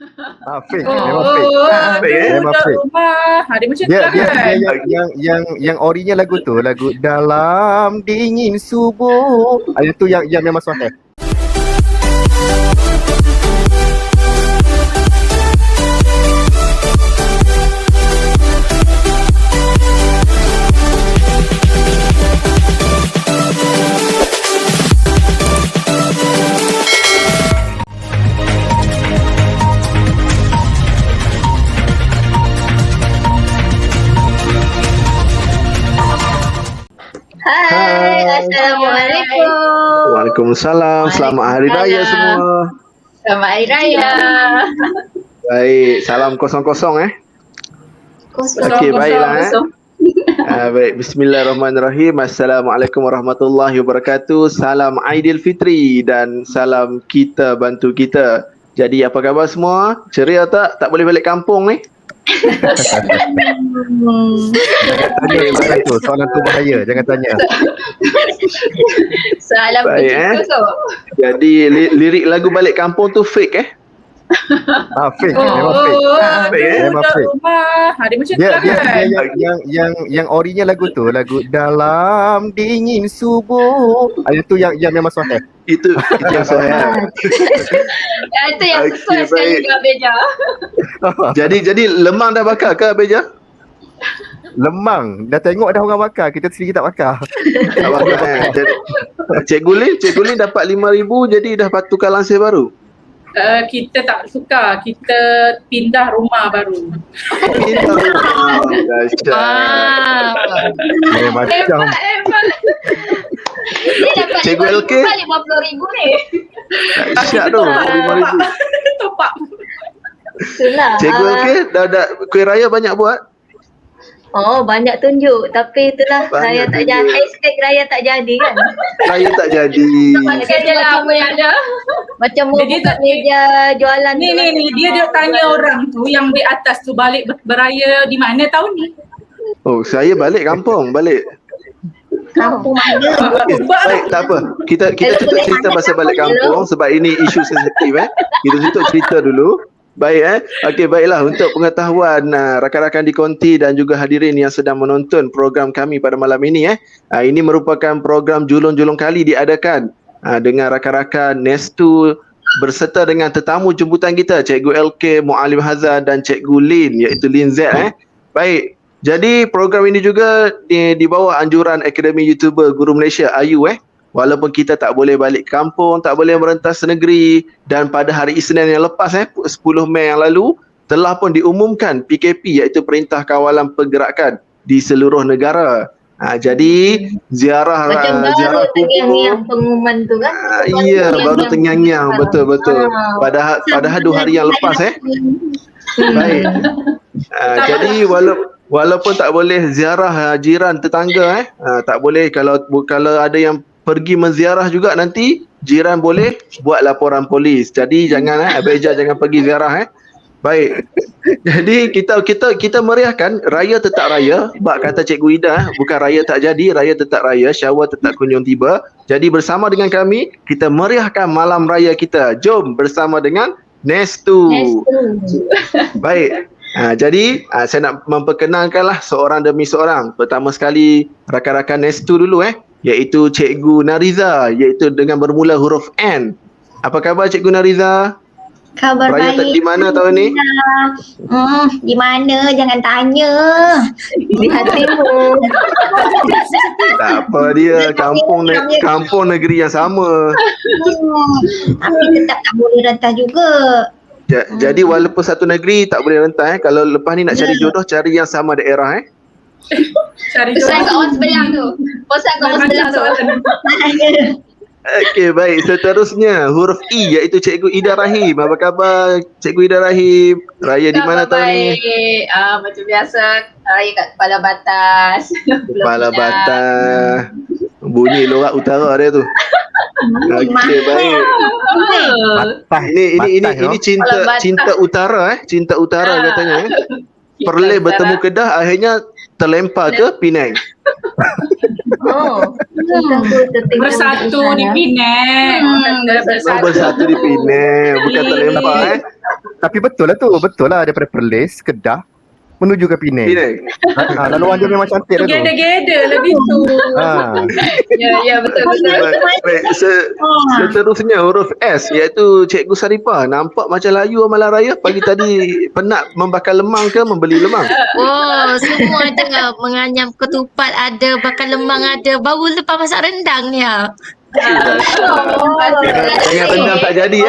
Fake. Oh, Memang fake. Memang budak fake. rumah. Dia macam tu Dia lah dia kan. dia yang orinya lagu tu, lagu Dalam Dingin Subuh. Itu yang memang Sahih. Hai, Assalamualaikum. Waalaikumsalam. Selamat Hari Raya semua. Selamat Hari Raya. Baik, salam kosong-kosong Okey, baiklah baik, bismillahirrahmanirrahim. Assalamualaikum warahmatullahi wabarakatuh. Salam Aidilfitri dan salam kita bantu kita. Jadi apa khabar semua? Ceria tak? Tak boleh balik kampung ni? Tanya soalan tu bahaya, jangan tanya. Salam Baik, kosong. Jadi lirik lagu balik kampung tu fake Fake. Memang fake. Memang Budak fake. rumah. Dia macam tu Dia lah dia kan. yang orinya lagu tu, lagu Dalam Dingin Subuh. Itu yang memang Sahih. Itu yang saya. Itu yang Okey, sesuai sekali baik. dengan Beja. Jadi lemang dah bakar ke Abeja? Lemang. Dah tengok dah orang bakar, kita sendiri tak bakar. Tak bakar Cikgu Lin dapat 5,000 jadi dah tukar lansir baru. Kita tak suka. Kita pindah rumah baru. Pintar dahsyat. Macam Hebat. Dia dapat Cikgu LK? 50,000 ni. Dahsyat tu 5,000. Topak. Itulah. Cikgu LK dah kuih raya banyak buat. Oh, banyak tunjuk. Tapi itulah, Banyak raya tak tunjuk. jadi. Hashtag raya tak jadi kan? Raya tak jadi. Macam je lah apa yang ada. Macam mau Jadi buka tak- meja jualan tu. Ni dia tanya orang tu yang di atas tu balik beraya di mana tahun ni? Oh, saya balik kampung, balik. Kampung mana? Baik, tak apa. Kita tutup cerita pasal balik kampung sebab ini isu sensitif Kita tutup cerita dulu. Baik Okey, baiklah, untuk pengetahuan rakan-rakan di konti dan juga hadirin yang sedang menonton program kami pada malam ini ini merupakan program julung-julung kali diadakan dengan rakan-rakan Nestu berserta dengan tetamu jemputan kita Cikgu LK, Muallim Hazan dan Cikgu Lin, iaitu Lin Z Baik. Jadi program ini juga di bawah anjuran Akademi YouTuber Guru Malaysia AYU Walaupun kita tak boleh balik kampung, tak boleh merentas negeri, dan pada hari Isnin yang lepas 10 Mei yang lalu telah pun diumumkan PKP, iaitu Perintah Kawalan Pergerakan di seluruh negara. Jadi ziarah Macam baru ziarah terngiang-ngiang pengumuman tu kan? iya, baru terngiang-ngiang, betul. Padahal 2 hari yang lepas Baik. Jadi walaupun tak boleh ziarah jiran tetangga tak boleh, kalau ada yang pergi menziarah juga, nanti jiran boleh buat laporan polis. Jadi jangan Abeja jangan pergi ziarah Baik. Jadi kita meriahkan raya tetap raya. Bak kata Cikgu Ida, bukan raya tak jadi, raya tetap raya, syawal tetap kunjung tiba. Jadi bersama dengan kami, kita meriahkan malam raya kita. Jom bersama dengan Nestu. Baik. Jadi saya nak memperkenalkanlah seorang demi seorang. Pertama sekali rakan-rakan Nestu dulu iaitu Cikgu Nariza, iaitu dengan bermula huruf N. Apa khabar Cikgu Nariza? Khabar Raya baik. di mana tahun ni? Di mana? Jangan tanya. Di hatimu. Tak apa dia, kampung negeri yang sama. Tapi tetap tak boleh rentas juga. Jadi walaupun satu negeri tak boleh rentas kalau lepas ni nak cari jodoh, cari yang sama daerah Cari Pesan kat orang sebelah tu. Pesan kat orang sebelah tu. Okey, baik. Seterusnya huruf I, iaitu Cikgu Ida Rahim. Apa khabar Cikgu Ida Rahim? Raya di mana tahun ni? Baik. Macam biasa, raya kat Kepala Batas. Kepala Batas. Bunyi lorak utara dia tu. Okey, baik. Ini cinta utara cinta utara katanya Perlis bertemu Kedah, akhirnya terlempar ke Penang. Oh. Tertengok Bersatu di sana. Penang. Bersatu di Penang. Bukan tak lempar Tapi betul lah tu. Betul lah daripada Perlis, Kedah menuju ke Penang. Laluan dia memang cantik lah tu. Together lah gitu. Ya, betul. Baik, seterusnya huruf S iaitu Cikgu Saripah. Nampak macam layu amalan raya. Pagi tadi penat membakar lemang ke membeli lemang? Oh, semua ada. Menganyam ketupat ada, bakar lemang ada. Baru lepas masak rendang ni ya. Dengan rendang tak jadi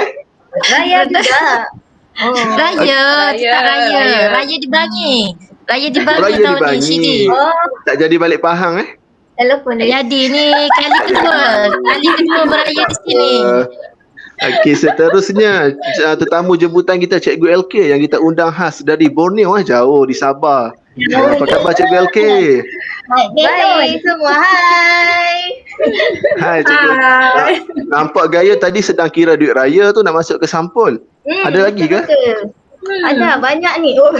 Raya juga. Oh. Raya, tak raya. Raya di Bangi. Raya di Bangi Raya di tahun ni, Bangi. Syidi. Tak jadi balik Pahang Telefon Tak dia. jadi ni kali kedua. Kali kedua beraya di sini. Okey, seterusnya tetamu jemputan kita Cikgu LK yang kita undang khas dari Borneo jauh di Sabah. Apa khabar Cikgu LK? Baik semua. Hai. Hai Cikgu. Nampak gaya tadi sedang kira duit raya tu nak masuk ke sampul. Ada lagi ke? Ada banyak ni. Oh.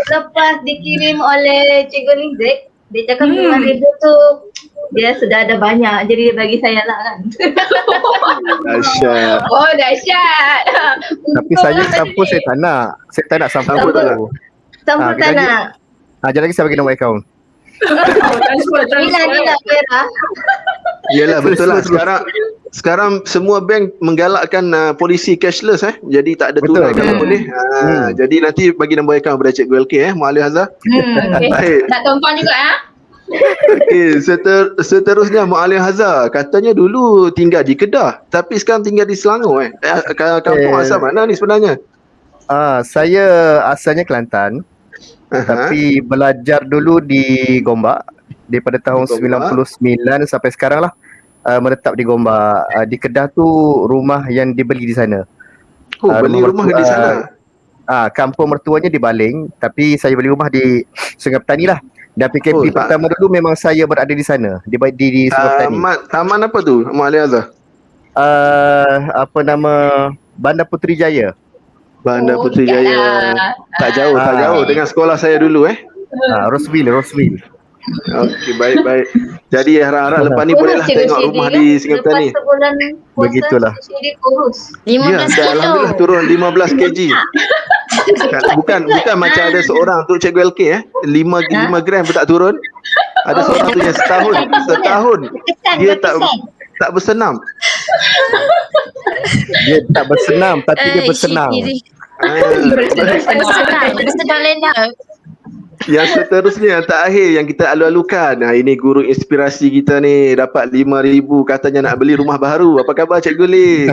Selepas dikirim oleh Cikgu Lizek, dia cakap 5,000 tu dia sudah ada banyak, jadi dia bagi saya lah kan. Dahsyat. Oh dahsyat. Tapi saya sampul saya tak nak. Saya tak nak sampul Sampul tak tu. Sampul tak kita nak. Sekejap lagi saya bagi nombor akaun. Transfer. Bila Vera. Yalah betul lah sekarang semua bank menggalakkan polisi cashless jadi tak ada tunai Betul. kalau boleh. Jadi nanti bagi nombor akaun kepada Cikgu LK Muallim Hazah. Okay. Baik. Nak tumpang juga Okey, seterusnya Muallim Hazah katanya dulu tinggal di Kedah tapi sekarang tinggal di Selangor kampung asal mana ni sebenarnya? Saya asalnya Kelantan. Tapi belajar dulu di Gombak daripada tahun 99 sampai sekarang lah. Menetap di Gombak. Di Kedah tu rumah yang dibeli di sana. Beli rumah di sana. Kampung mertuanya di Baling, tapi saya beli rumah di Sungai Petani lah. Dan PKP pertama dulu memang saya berada di sana, di Sungai Petani. Taman apa tu Muallim Hazah? Apa nama, Bandar Putrajaya. Bandar Putrajaya. Tak jauh dengan sekolah saya dulu Roseville. Okey, baik. Jadi harap-harap lepas ni bolehlah tengok rumah di Sungai Petani. Lepas sebulan puasa, Begitulah. Jadi kurus. 15 kilo. Alhamdulillah turun 15 kg. Bukan macam ada seorang tu Cikgu LK 5 gram pun tak turun. Ada seorang tu yang setahun dia tak bersenam. Dia tak bersenam, tapi dia bersenang. Bersenang lena. Yang seterusnya, yang terakhir yang kita alu-alukan. Ini guru inspirasi kita ni dapat 5,000 katanya nak beli rumah baru. Apa khabar Cikgu Lee?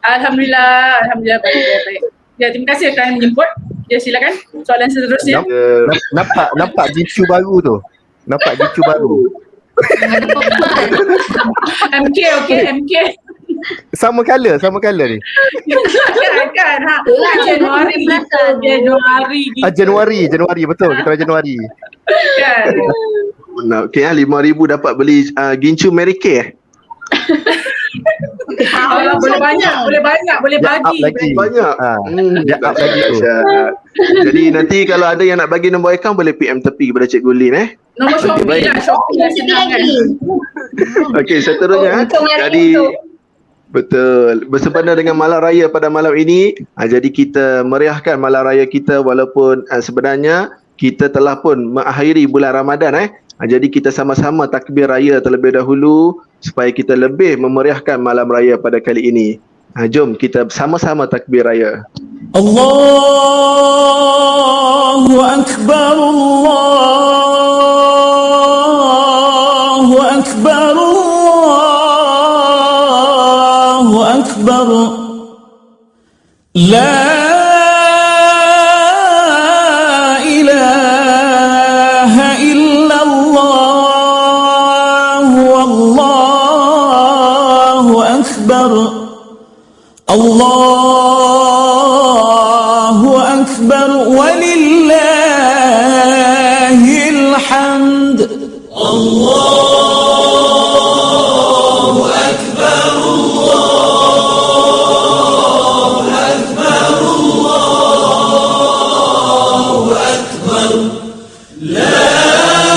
Alhamdulillah baik. Ya, terima kasih kerana menjemput. Ya, silakan soalan seterusnya. Nampak jicu baru tu. MK. Sama color ni. kan. Januari. Januari betul. Kita orang Januari. Kan. Okey 5,000 dapat beli gincu Mary Kay Boleh bagi. Banyak. Dia up lagi tu. Jadi nanti kalau ada yang nak bagi nombor akaun boleh PM tepi kepada Cikgu Lin Nombor Shopee lah senang kan. Okey, seterusnya jadi betul. Bersempena dengan malam raya pada malam ini, jadi kita meriahkan malam raya kita walaupun sebenarnya kita telah pun mengakhiri bulan Ramadan Jadi kita sama-sama takbir raya terlebih dahulu supaya kita lebih memeriahkan malam raya pada kali ini. Jom kita sama-sama takbir raya. Allahu Akbar, Allahu Akbar, Allahu Akbar. La ilaha illallah, wallahu akbar. Allahu akbar walillahil hamd. Allahu akbar, Allahu akbar, Allahu akbar. La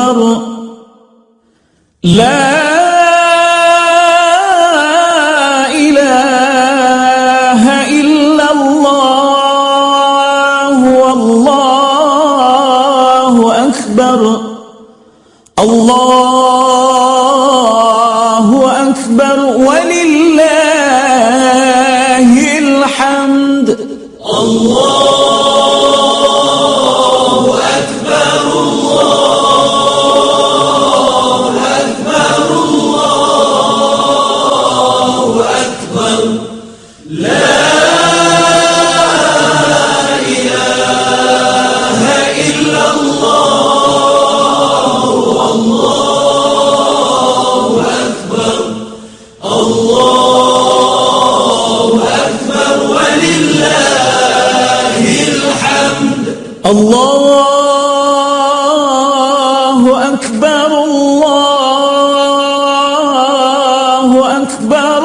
أكبر لا إله إلا الله والله أكبر الله أكبر ولله الحمد الله أكبر الله أكبر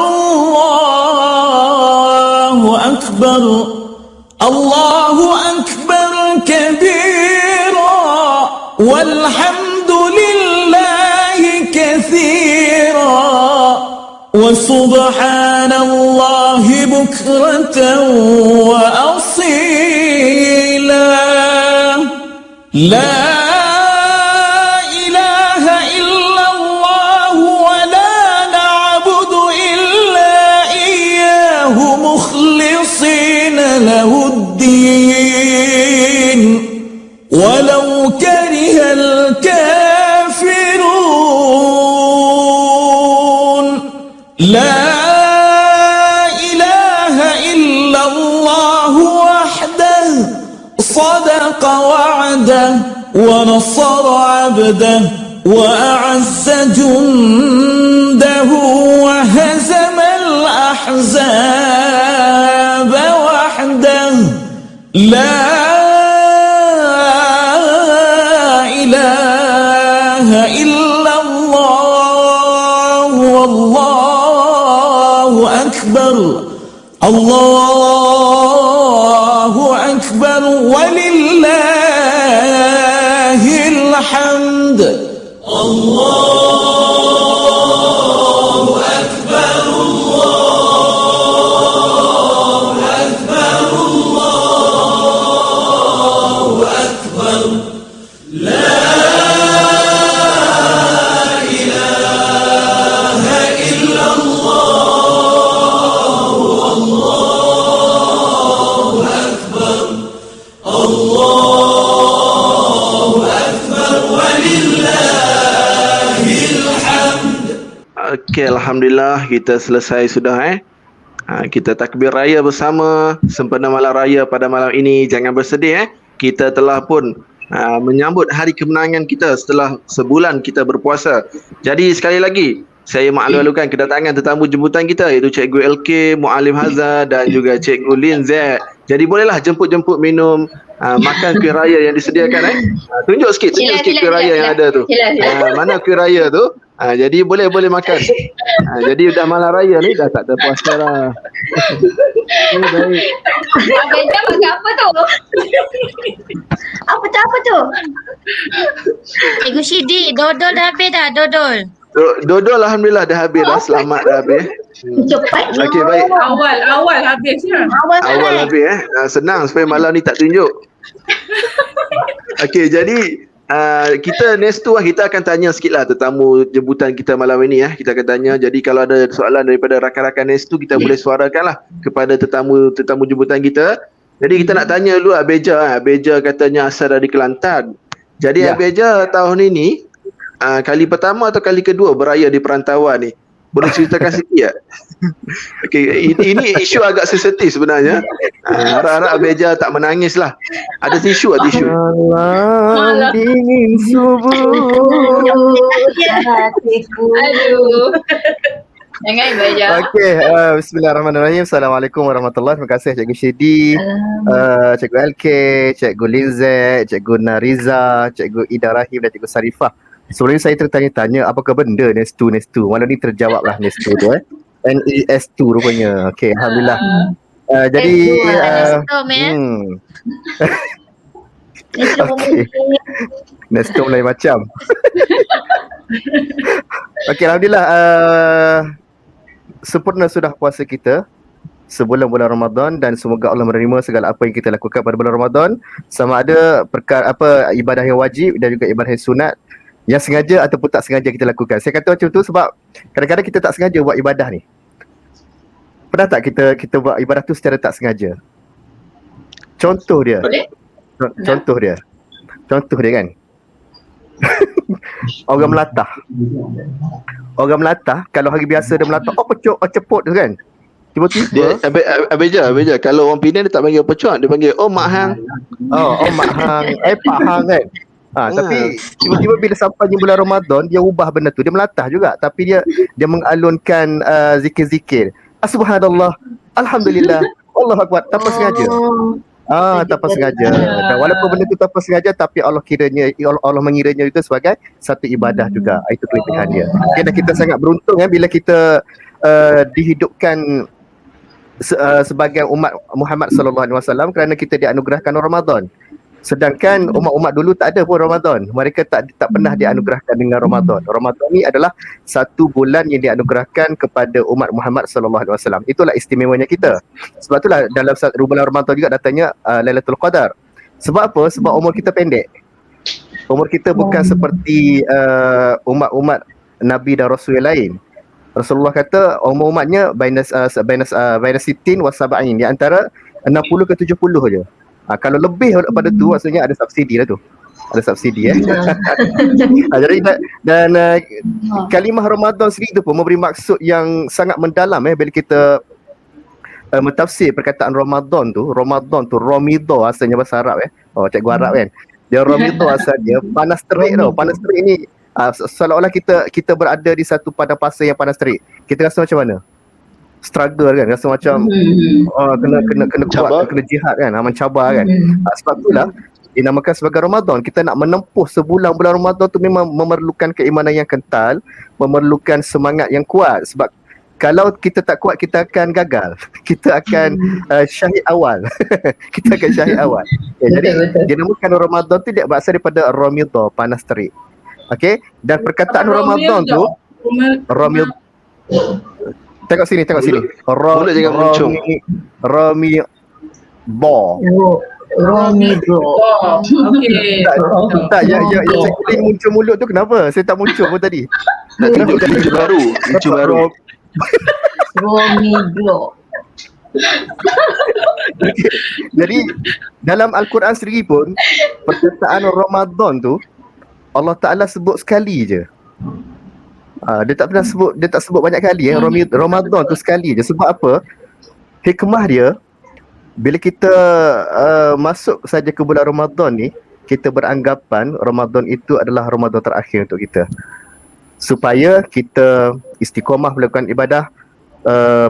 الله أكبر الله أكبر كبيرا والحمد لله كثيرا وسبحان الله بكرة وأصيلا لا إله إلا الله ولا نعبد إلا إياه مخلصين له الدين ولو كره الكافرون لا إله إلا الله وحده صدق وعده ونصر عبده وأعز جنده وهزم الأحزاب وحده لا إله إلا الله والله أكبر الله أكبر ولله الحمد Okey, Alhamdulillah kita selesai sudah kita takbir raya bersama sempena malam raya pada malam ini. Jangan bersedih kita telah pun menyambut hari kemenangan kita setelah sebulan kita berpuasa. Jadi sekali lagi saya maklumkan kedatangan tetamu jemputan kita iaitu Cikgu LK, Muallim Hazza dan juga Cikgu Lin Z. Jadi bolehlah jemput-jemput minum makan kuih raya yang disediakan tunjuk sikit kuih raya yang ada tu. Mana kuih raya tu? Jadi boleh makan. Jadi dah malam raya ni dah tak ada puasa lah. Baik. Abang Jam makan apa tu? Apa tu? Cikgu Syidi, dodol dah habis dah, dodol. Dodol Alhamdulillah dah habis dah. Selamat dah habis. Cepatnya. Okey, baik. Awal habis ya. Awal habis senang supaya malam ni tak tunjuk. Okey, jadi kita next tu kita akan tanya sikitlah tetamu jemputan kita malam ini kita akan tanya. Jadi kalau ada soalan daripada rakan-rakan next tu kita boleh suarakanlah kepada tetamu jemputan kita. Jadi kita nak tanya dulu Abeja. Abeja katanya asal dari Kelantan. Jadi Abeja tahun ini kali pertama atau kali kedua beraya di perantauan ni? Boleh ceritakan sikit tak? Okey, ini isu agak sensitif sebenarnya. Harap-harap Abeja tak menangis lah. Ada tisu tak tisu? Malam dingin subuh. Aduh. Jangan baca. Okey, bismillahirrahmanirrahim. Assalamualaikum warahmatullahi wabarakatuh. Terima kasih Cikgu Syidi, Cikgu LK, Cikgu Linzek, Cikgu Nariza, Cikgu Ida Rahim dan Cikgu Sarifah. Sebelum ni saya tertanya-tanya apakah benda Nestu. Malam ni terjawablah Nestu tu NES2 rupanya. Okey, alhamdulillah. Jadi Stop, okey. Nesto lain macam. Okey, alhamdulillah sempurna sudah puasa kita sebulan bulan Ramadan, dan semoga Allah menerima segala apa yang kita lakukan pada bulan Ramadan, sama ada perkara apa ibadah yang wajib dan juga ibadah yang sunat yang sengaja ataupun tak sengaja kita lakukan. Saya kata macam tu sebab kadang-kadang kita tak sengaja buat ibadah ni. Pernah tak kita buat ibadah tu secara tak sengaja? Contoh dia. Boleh? Contoh dia kan. Orang melatah kalau hari biasa dia melatah, pecuk, ceput tu kan. Dia Tiba-tiba Abeja kalau orang Penang dia tak panggil pecuat, dia panggil Mak Hang. Mak Hang, Pak Hang kan. Tapi tiba-tiba bila sampai bulan Ramadan, dia ubah benda tu. Dia melatah juga, tapi dia mengalunkan zikir-zikir. Subhanallah, alhamdulillah, Allahu akbar, tanpa sengaja. Tanpa sengaja. Dan walaupun benda tu tanpa sengaja, tapi Allah mengiranya itu sebagai satu ibadah juga. Itu kelebihan dia. Okay, dan kita sangat beruntung bila kita dihidupkan sebagai umat Muhammad sallallahu alaihi wasallam, kerana kita dianugerahkan Ramadan. Sedangkan umat-umat dulu tak ada pun Ramadan. Mereka tak pernah dianugerahkan dengan Ramadan. Ramadan ni adalah satu bulan yang dianugerahkan kepada umat Muhammad sallallahu alaihi wasallam. Itulah istimewanya kita. Sebab itulah dalam bulan Ramadan juga datangnya Lailatul Qadar. Sebab apa? Sebab umur kita pendek. Umur kita bukan seperti umat-umat Nabi dan Rasul yang lain. Rasulullah kata umur umatnya bainas sittin wa sab'in, di antara 60 ke 70 je. Kalau lebih daripada tu maksudnya ada subsidi lah tu. Ada subsidi jadi dan kalimah Ramadan sendiri tu pun memberi maksud yang sangat mendalam bila kita mentafsir perkataan Ramadan tu. Ramido asalnya bahasa Arab cikgu Arab kan. Dia Ramido asalnya panas terik tau. Panas terik ni seolah-olah kita berada di satu padang pasir yang panas terik. Kita rasa macam mana? Struggle kan, rasa macam kena kuat, kena jihad kan, mencabar kan. Sebab itulah dinamakan sebagai Ramadan. Kita nak menempuh sebulan bulan Ramadan tu memang memerlukan keimanan yang kental, memerlukan semangat yang kuat. Sebab kalau kita tak kuat, kita akan gagal. Kita akan syahid awal. Kita akan syahid awal. Jadi dinamakan Ramadan tu dia berasal daripada Ramidah, panas terik. Okey, dan perkataan Ramadan tu Ramidah. Tengok sini. Mulut jangan mencung. Ramido. Okey. Tak, yang saya kulit muncul mulut tu kenapa? Saya tak muncul pun tadi. Lucu baru. Ramido. Jadi dalam Al-Quran sendiri pun perkataan Ramadan tu Allah Ta'ala sebut sekali je. Dia tak sebut banyak kali Ramadan tu sekali je. Sebab apa? Hikmah dia, bila kita masuk saja ke bulan Ramadan ni, kita beranggapan Ramadan itu adalah Ramadan terakhir untuk kita. Supaya kita istiqamah melakukan ibadah,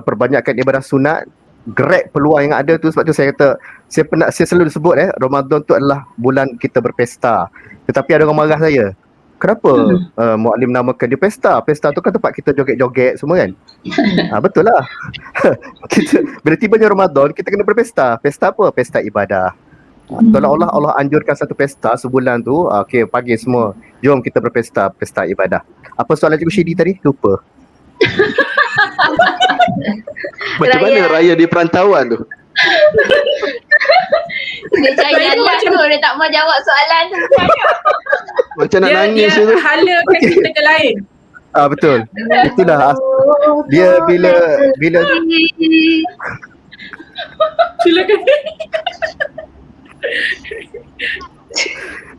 perbanyakkan ibadah sunat, grab peluang yang ada tu. Sebab tu saya kata, saya selalu sebut Ramadan tu adalah bulan kita berpesta. Tetapi ada orang marah saya. Kenapa Mu'alim namakan dia pesta? Pesta tu kan tempat kita joget-joget semua kan? Betul lah. Bila tibanya Ramadan, kita kena berpesta. Pesta apa? Pesta ibadah. Seolah-olah Allah anjurkan satu pesta sebulan tu. Okey, pagi semua, jom kita berpesta, pesta ibadah. Apa soalan Cikgu Syidi tadi? Lupa. Macam mana raya di perantauan tu? Dia cari anak tu, dia tak mau jawab soalan tu. Macam nak nangis tu. Dia halakan kita ke lain. Betul. Itulah dia bila Silakan.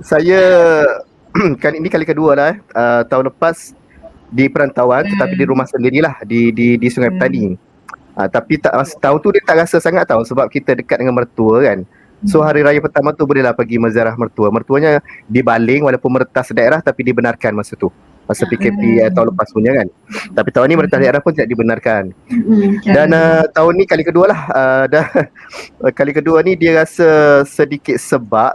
saya ini kali kedua lah tahun lepas di perantauan, tetapi di rumah sendirilah di Sungai Petani. Tapi tahun tu dia tak rasa sangat tahu sebab kita dekat dengan mertua kan. So hari raya pertama tu bolehlah pergi menziarah mertua. Mertuanya dibaling walaupun meretas daerah, tapi dibenarkan masa tu. Masa PKP tahun lepas punya kan. Tapi tahun ni meretas daerah pun tidak dibenarkan. Dan tahun ni kali kedua lah. Kali kedua ni dia rasa sedikit sebab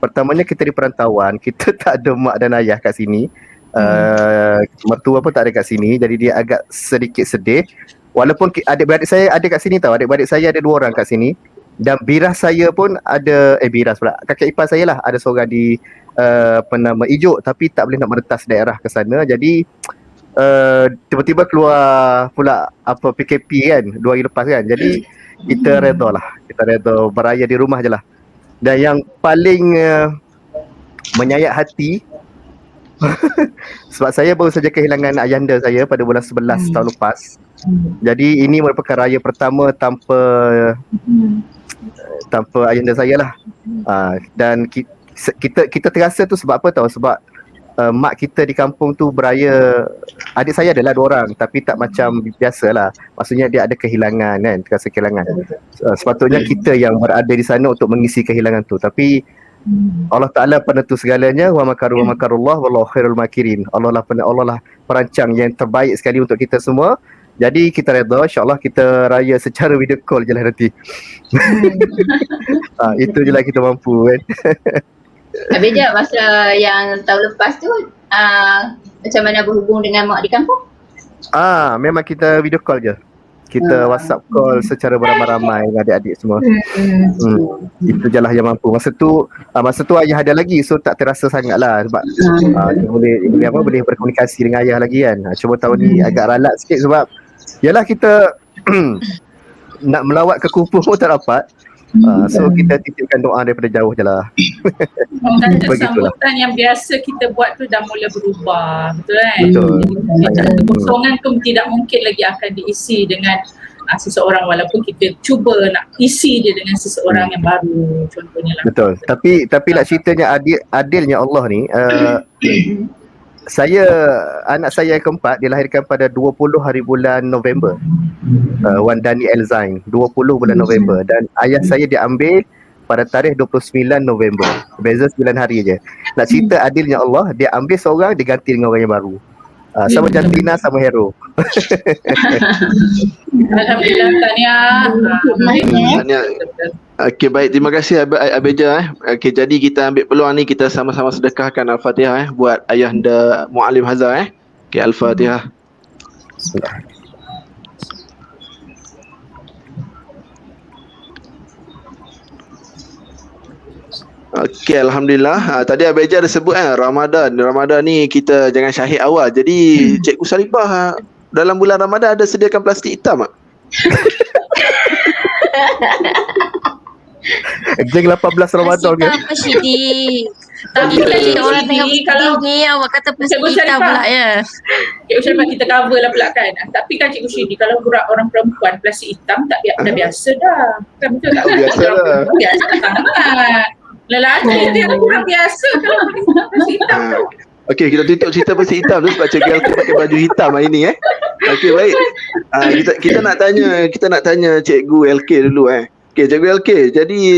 pertamanya kita di perantauan, kita tak ada mak dan ayah kat sini. Mertua pun tak ada kat sini, jadi dia agak sedikit sedih. Walaupun adik-beradik saya ada kat sini tau. Adik-beradik saya ada 2 orang kat sini. Dan birah saya pun ada, birah pula, kakak ipar saya lah ada seorang di ijuk tapi tak boleh nak meretas daerah ke sana. Jadi tiba-tiba keluar pula PKP kan 2 hari lepas kan. Jadi kita redha lah. Kita redha beraya di rumah je lah. Dan yang paling menyayat hati sebab saya baru saja kehilangan ayahanda saya pada bulan 11 tahun lepas. Jadi ini merupakan raya pertama tanpa ayahanda saya lah. Dan kita terasa tu sebab apa tahu? Sebab mak kita di kampung tu beraya, adik saya adalah 2 orang tapi tak macam biasalah. Maksudnya dia ada kehilangan kan, terasa kehilangan. Sepatutnya kita yang berada di sana untuk mengisi kehilangan tu. Tapi Allah Ta'ala penentu segalanya. Wa makarullah wallahu khairul makirin. Allah lah perancang yang terbaik sekali untuk kita semua. Jadi kita redha, insyaAllah kita raya secara video call je lah nanti. Itu je lah kita mampu kan. Habis je masa yang tahun lepas tu macam mana berhubung dengan mak di kampung? Memang kita video call je. Kita WhatsApp call secara beramai-ramai dengan adik-adik semua. Itu je lah yang mampu. Masa tu ayah ada lagi, so tak terasa sangat lah. Sebab boleh berkomunikasi dengan ayah lagi kan. Cuma tahun ni agak ralat sikit sebab yalah kita nak melawat ke Kupuh pun tak dapat. So kita titipkan doa daripada jauh je lah. Sambutan yang biasa kita buat tu dah mula berubah, betul kan? Betul. Kekosongan tu tidak mungkin lagi akan diisi dengan seseorang, walaupun kita cuba nak isi dia dengan seseorang yang baru contohnya lah. Betul. Tapi nak ceritanya adilnya Allah ni, anak saya yang keempat dilahirkan pada 20 hari bulan November. Wan Daniel Zain 20 bulan November, dan ayah saya diambil pada tarikh 29 November. Beza 9 hari je. Nak cerita adilnya Allah, dia ambil seorang, dia ganti dengan orang yang baru. Sama jantina, sama hero. Alhamdulillah, tahniah. Okey, baik, terima kasih Abeja. Okey, jadi kita ambil peluang ni, kita sama-sama sedekahkan Al-Fatihah buat ayahanda Muallim Hazar. Okey, Al-Fatihah. Bismillah. Okey, Alhamdulillah. Tadi Abeja ada sebut Ramadan ni kita jangan syahid awal. Jadi Cikgu Saripah dalam bulan Ramadan ada sediakan plastik hitam tak? Jeng 18 Ramadan ke? Apa Syidi? Tapi Orang tengah kalau ni awak kata plastik Cikgu hitam Syarifah. pula ya. Cikgu Syarifah kita cover lah pula kan. Tapi kan Cikgu Syidi, kalau orang perempuan plastik hitam dah biasa dah. Kan betul tak? Biasa dah. Biasa sangat. Lelaki dia kurang biasa kalau plastik hitam tu. Okey, kita tutup cerita plastik hitam tu sebab Cikgu LK pakai baju hitam hari ni Okey, baik. Kita nak tanya Cikgu LK dulu Okey, Cikgu LK. Jadi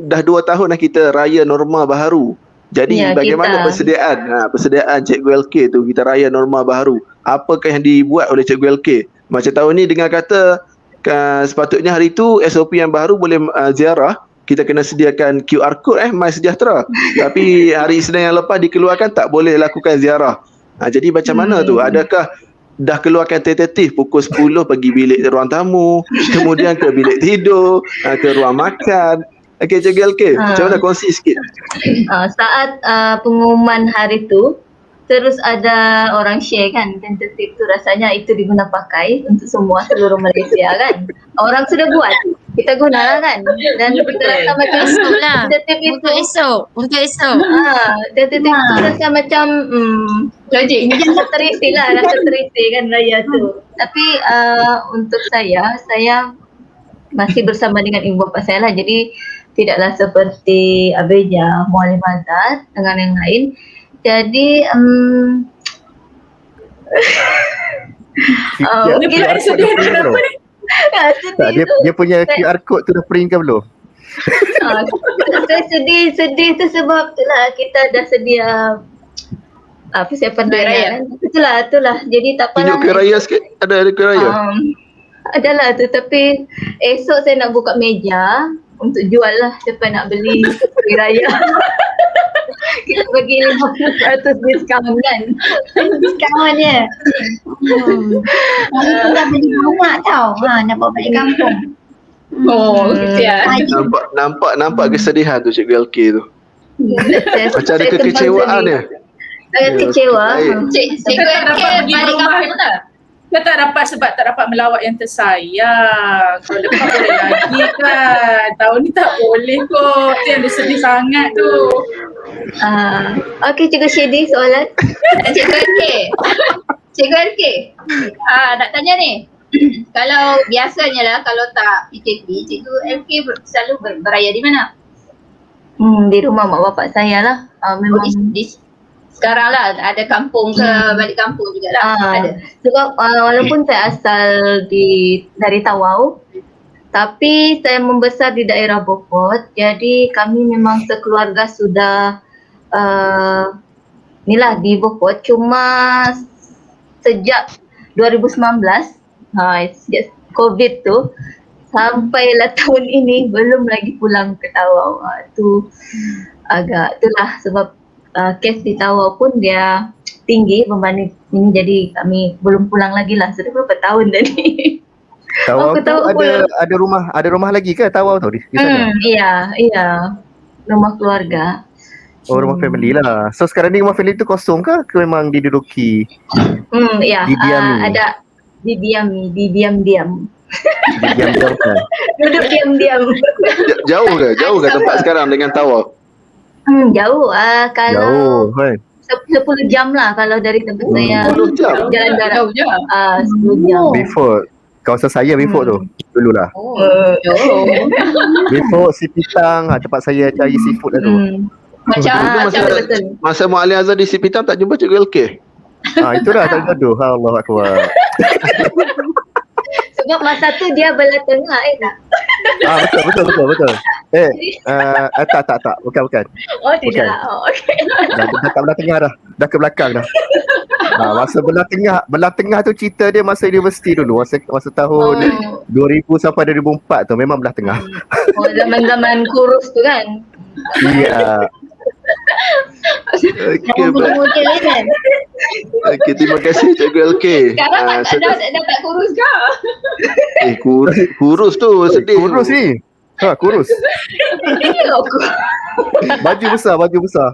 dah 2 tahun dah kita raya norma baharu. Jadi bagaimana persediaan Cikgu LK tu, kita raya norma baharu? Apakah yang dibuat oleh Cikgu LK? Macam tahun ni dengar kata sepatutnya hari tu SOP yang baru boleh ziarah, kita kena sediakan QR code MySejahtera. Tapi hari Isnin yang lepas dikeluarkan tak boleh lakukan ziarah. Jadi macam mana tu? Adakah dah keluarkan tentatif pukul 10 pergi bilik ruang tamu, kemudian ke bilik tidur, ke ruang makan? Okey, Cikgu LK, macam mana kongsi sikit? Saat pengumuman hari tu, terus ada orang share kan, tentatif tu rasanya itu diguna pakai untuk semua seluruh Malaysia kan. Orang sudah buat, kita gunalah kan. Dan kita rasa macam Esok lah. tentatif itu Untuk esok. tentatif tu rasa macam logik. Rasa terisi kan raya tu. Tapi untuk saya masih bersama dengan ibu bapa saya lah. Jadi tidaklah seperti Abeja, Muallim Hazar dengan yang lain. Jadi Dia pula sedih kenapa ni? Dia punya QR code tu dah print ke belum? saya sedih tu sebab itulah kita dah sedia persiapan raya kan. Itulah. Jadi tak Tunjuk apalah. ke raya sikit. Ada ke raya? Adalah tu, tapi esok saya nak buka meja untuk jual lah siapa nak beli kuih raya. Kita bagi 50% diskaun kan. Diskaun je. Kita dah beli rumah tau. Nak bawa balik kampung. Oh, kesian. Nampak kesedihan tu Cikgu LK tu. Macam ada kekecewaan dia. Saya kecewa. Cikgu tak dapat MK pergi balik rumah. kampung tak? Kita tak dapat sebab tak dapat melawat yang tersayang. Kalau lepas boleh lagi kan. Tahun ni tak boleh kot. Tu yang dia sedih sangat tu. Okey, Cikgu Syedi soalan. Cikgu MK. Cikgu MK. Nak tanya ni. Kalau biasanya lah kalau tak PKP, Cikgu MK selalu beraya di mana? Di rumah mak bapak saya lah. Memang Sekarang lah ada kampung ke balik kampung jugalah. Ada. sebab walaupun saya asal dari Tawau, tapi saya membesar di daerah Beaufort. Jadi kami memang sekeluarga sudah ni lah di Beaufort. Cuma sejak 2019, sejak COVID tu, sampailah tahun ini belum lagi pulang ke Tawau. Tu agak itulah sebab kes di Tawau pun dia tinggi berbanding ini, jadi kami belum pulang lagi lah. Sudah berapa tahun dah ni. Tawau Aku tu tahu ada rumah lagi ke Tawau tu di sana? Iya. Rumah keluarga. Oh, rumah family lah. So sekarang ni rumah family tu kosong ke memang diduduki? Iya. Didiami. Ada didiam-diam. Diam-diam kan? Duduk diam-diam. Jauh ke tempat sekarang dengan Tawau? Jauh. Kalau Jauh kan? 10 jam lah kalau dari tempat saya 10 jam? jalan darat. Jauh je. 10 jam. Beaufort. Kawasan saya Beaufort tu. Dululah. Beaufort, Si Pitang, tempat saya cari seafood lah tu. Macam Betul. Masa Mak Ali Azhar di Sipitang tak jumpa Cikgu LK? Itulah tak gaduh. Allah Akbar. Sebab masa tu dia belah tengah tak? Betul. Tak. Bukan. Oh tidak. Okey. Dah tak belah tengah dah. Dah ke belakang dah. Masa belah tengah tu cerita dia masa universiti dulu. Masa tahun 2000 sampai 2004 tu memang belah tengah. Zaman-zaman kurus tu kan. Ya. Okey, baik. Model kan. Okey, terima kasih Cikgu LK. sekarang dah tak kurus ke? Kurus tu sedih. Kurus ni. Kurus. Baju besar.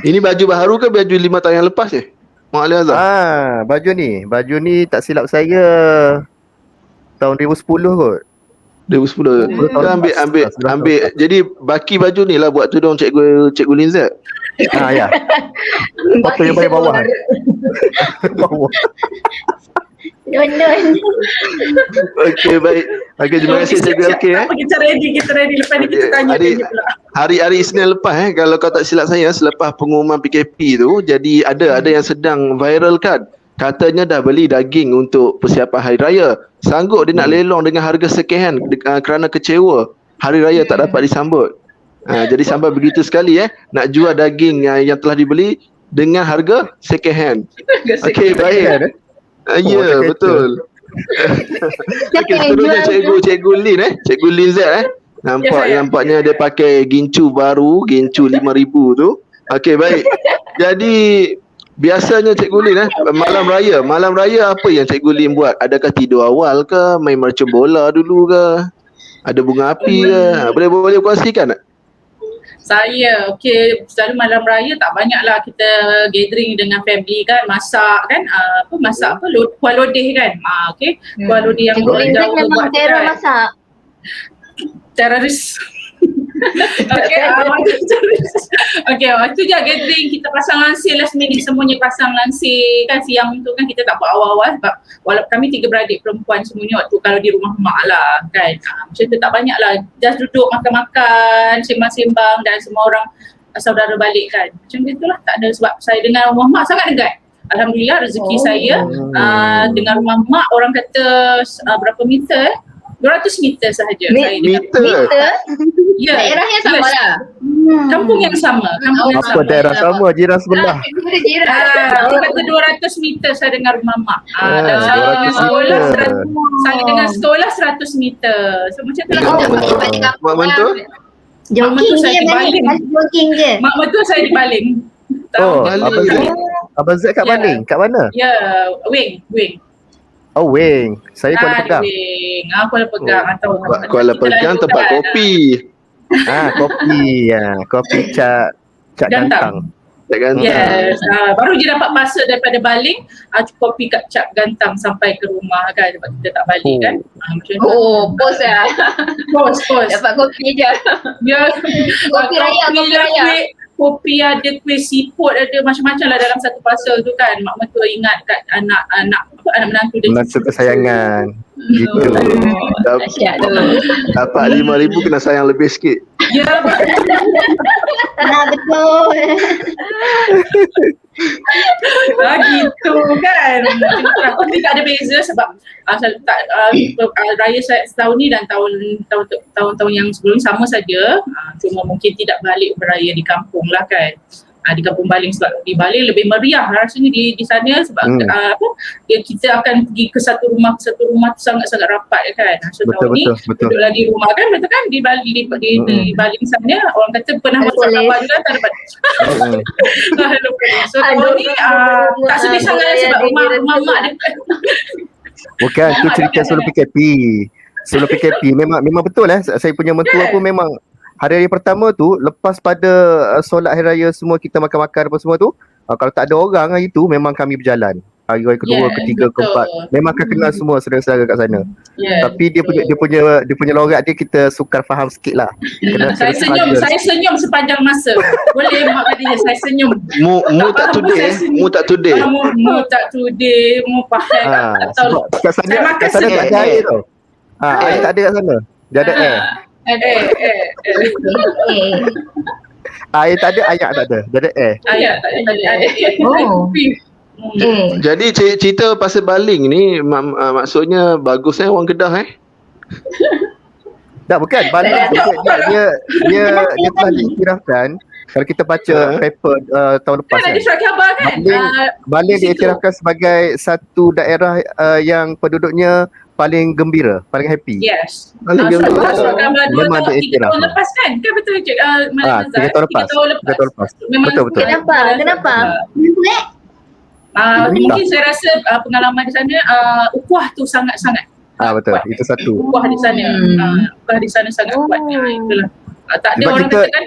Ini baju baru ke baju 5 tahun yang lepas Mak Ali Azhar? Baju ni tak silap saya tahun 2010 kot. 2010. Kita ambil. Jadi baki baju ni lah buat tudung Cikgu Linzat. Ya. Foto yang paling bawah. Bawah. Non. Okey, baik. Okey, terima kasih Cikgu LK. Kita ready. Lepas ni kita tanya dia pula. Hari Isnin lepas kalau kau tak silap saya, selepas pengumuman PKP tu, jadi ada yang sedang viral kan. Katanya dah beli daging untuk persiapan Hari Raya. Sanggup dia nak lelong dengan harga second hand kerana kecewa Hari Raya tak dapat disambut. Jadi sampai begitu sekali nak jual daging yang telah dibeli dengan harga second hand. Okey, baik. Ya, betul. Okey, seterusnya Cikgu Lin Cikgu Lin Z Nampaknya dia pakai gincu baru, gincu 5,000 tu. Okey, baik. Jadi biasanya Cikgu Lin malam raya apa yang Cikgu Lin buat? Adakah tidur awal ke, main mercun bola dulu ke, ada bunga api ke? Boleh kongsikan tak? Saya, selalu malam raya tak banyaklah kita gathering dengan family kan, masak kan, kuah lodeh kan. Kuah lodeh yang Cikgu Linda jauh memang buat terror kan. masak. Teroris. Waktu je gathering kita pasang lansir last minute, semuanya pasang lansir kan. Siang tu kan kita tak buat awal-awal sebab walaupun kami 3 beradik perempuan semuanya waktu kalau di rumah mak lah kan. Macam tu tak banyak lah, just duduk makan-makan, sembang-sembang dan semua orang saudara balik kan. Macam itulah, tak ada sebab saya dengan rumah mak sangat dekat. Alhamdulillah rezeki saya dengan rumah mak orang kata berapa meter 200 meter sahaja saya dengan Meter? ya, Daerahnya sama lah. kampung yang sama. Apa daerah sama, jiran sebelah. Orang kata 200 meter saya dengan rumah mak. Dan saya 200 dengan sekolah meter. saya dengan sekolah 100 meter. So macam tu lah. Mak mentua? Jogging saya je dibaling. balik. Jogging je. Mak mentua saya dibaling. Abang Z kat Baling. Kat mana? Ya, Wing. Oh, Wing. Saya Kuala Pegang. Wing. Kuala Pegang atau Kuala Pegang tempat kopi. Kopi Cak Gantang. Tak kan? Yes, baru je dapat parcel daripada Baling, kopi kat Cap Gantang sampai ke rumah kan, sebab kita tak balik kan. Macam tu. Oh, pos lah. Pos. Dapat kopi je. Ya. Kopi raya. Kopi ada, kuih siput ada, macam-macam lah dalam satu parcel tu kan. Mak mertua ingat kat anak menantu dia. Menantu kesayangan. Gitu. Dahsyat tu. Dapat 5,000 kena sayang lebih sikit. Ya, Betul. gitu kan. Tapi tak ada beza sebab raya saya setahun ni dan tahun-tahun yang sebelum sama saja. Cuma mungkin tidak balik beraya di kampung lah kan. Di Kampung Baling, sebab di Baling lebih meriah rasanya di sana sebab kita akan pergi ke satu rumah tu sangat-sangat rapat kan. So tahun ni duduk lagi rumah kan, betul kan, di Baling sana orang kata pernah masuk kapal juga tak dapat. So tahun ni tak sedih sangat sebab rumah mak dia. Bukan, tu cerita sebelum PKP. Sebelum PKP memang betul saya punya mentua pun memang hari-hari pertama tu, lepas pada solat hari raya semua kita makan-makan apa semua tu, kalau tak ada orang hari tu memang kami berjalan. Hari kedua, ketiga, keempat, memang akan kenal semua saudara-saudara kat sana. Tapi dia punya logat dia kita sukar faham sikit lah. Saya senyum sepanjang masa. Boleh mak kata dia, saya senyum. Mu tak today. Mu tak today. Mu faham. Kat sana tak ada air tau. Air tak ada kat sana. Dia ada air. Air tak ada, ayak tak ada. Dia ada air. Ayak tak ada. Jadi cerita pasal Baling ni maksudnya bagus orang Kedah Tak, bukan. Baling dia telah diiktirafkan. Kalau kita baca paper tahun lepas kan, Baling diiktirafkan sebagai satu daerah yang penduduknya paling gembira, paling happy. Yes. Paling gembira. Memang dia 3 tahun lepas kan? Kan betul Cik? 3 tahun lepas. Betul. Kenapa? Mungkin saya rasa pengalaman di sana ukhuwah tu sangat-sangat. Betul. Itu satu. Ukhuwah di sana. Ukhuwah di sana sangat kuat. Itulah. Tak ada sebab orang kita, katakan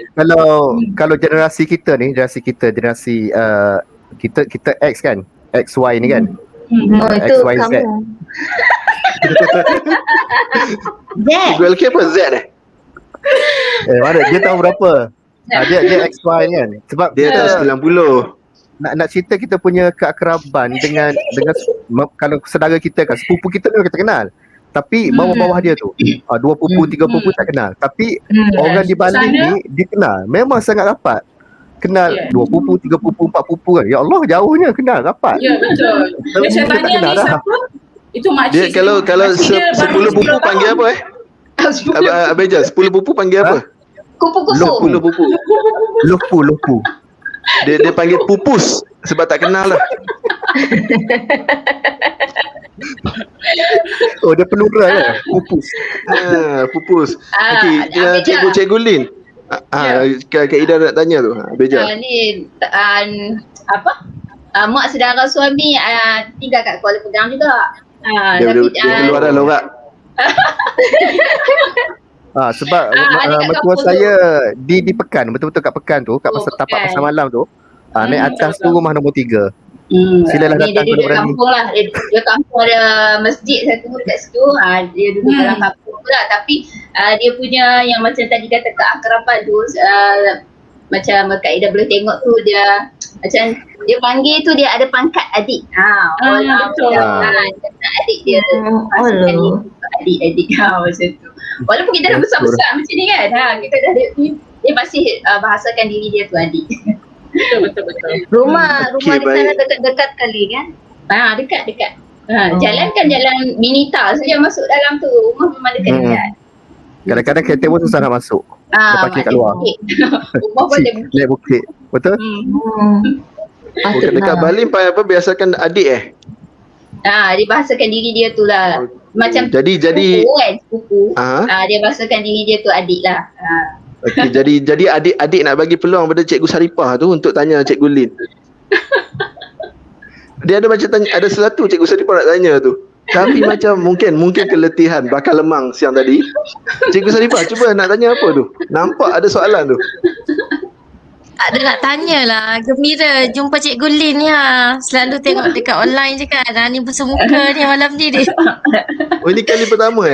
kalau generasi kita X kan, XY ni kan. Itu XYZ. kamu. Z. ULK apa Z Mana dia tahu berapa? Dia XY kan. Sebab Dia tahu 90. Nak cerita kita punya keakraban dengan kalau saudara kita kan, sepupu kita memang kita kenal. Tapi bawah-bawah dia tu 2 pupu, 3 pupu tak kenal. Tapi orang di Baling ni dia kenal. Memang sangat rapat. Kenal 2 pupu, 3 pupu, 4 pupu kan. Ya Allah, jauhnya kenal rapat. Ya, betul. Dia saya tanya ni siapa? Itu makcik. Dia kalau 10 pupu panggil apa Abeja, 10 pupu panggil apa? Kupu-kupu. 10 pupu. Lupu. Dia panggil pupus sebab tak kenal lah. Oh, dia pelural lah. Pupus. Pupus. Okey, Cikgu Lin. Kak Ida nak tanya tu. Beja. Ni mak saudara suami tinggal kat Kuala Pegang juga. Dia keluar dah lorak. Sebab mertua saya di Pekan, betul-betul kat Pekan tu, kat tapak pasar malam tu. Naik atas tu rumah nombor 3. Silalah datang dia duduk kampung lah. Dia kampung ada masjid satu dekat situ. Dia duduk dalam kampung tu lah. Tapi dia punya yang macam tadi kata keakraban tu, macam Kak Ida boleh tengok tu, dia macam dia panggil tu dia ada pangkat adik. Betul. Adik dia pastikan adik macam tu. Walaupun kita dah besar-besar macam ni kan, kita dah dia masih bahasakan diri dia tu adik. Betul. Rumah di sana dekat-dekat kali kan? Dekat. Jalan kan jalan Minita saja masuk dalam tu. Rumah memang dekat-dekat. Kadang-kadang kereta pun susah nak masuk. Dia parkir kat luar. Rumah pun ada bukit. Naik bukit. Betul? Dekat Baling biasakan adik Dia bahasakan diri dia tu lah. Macam jadi sepupu. Dia bahasakan diri dia tu adik lah. Okey, jadi adik-adik nak bagi peluang pada Cikgu Saripah tu untuk tanya Cikgu Lin. Dia ada macam tanya, ada sesuatu Cikgu Saripah nak tanya tu. Tapi macam mungkin keletihan bakal lemang siang tadi. Cikgu Sarifah cuba nak tanya apa tu? Nampak ada soalan tu. Ada nak tanya lah. Gembira jumpa Cikgu Lin ni ha. Selalu tengok dekat online je kan. Ni bersemuka ni malam ni dia. Oh, ini kali pertama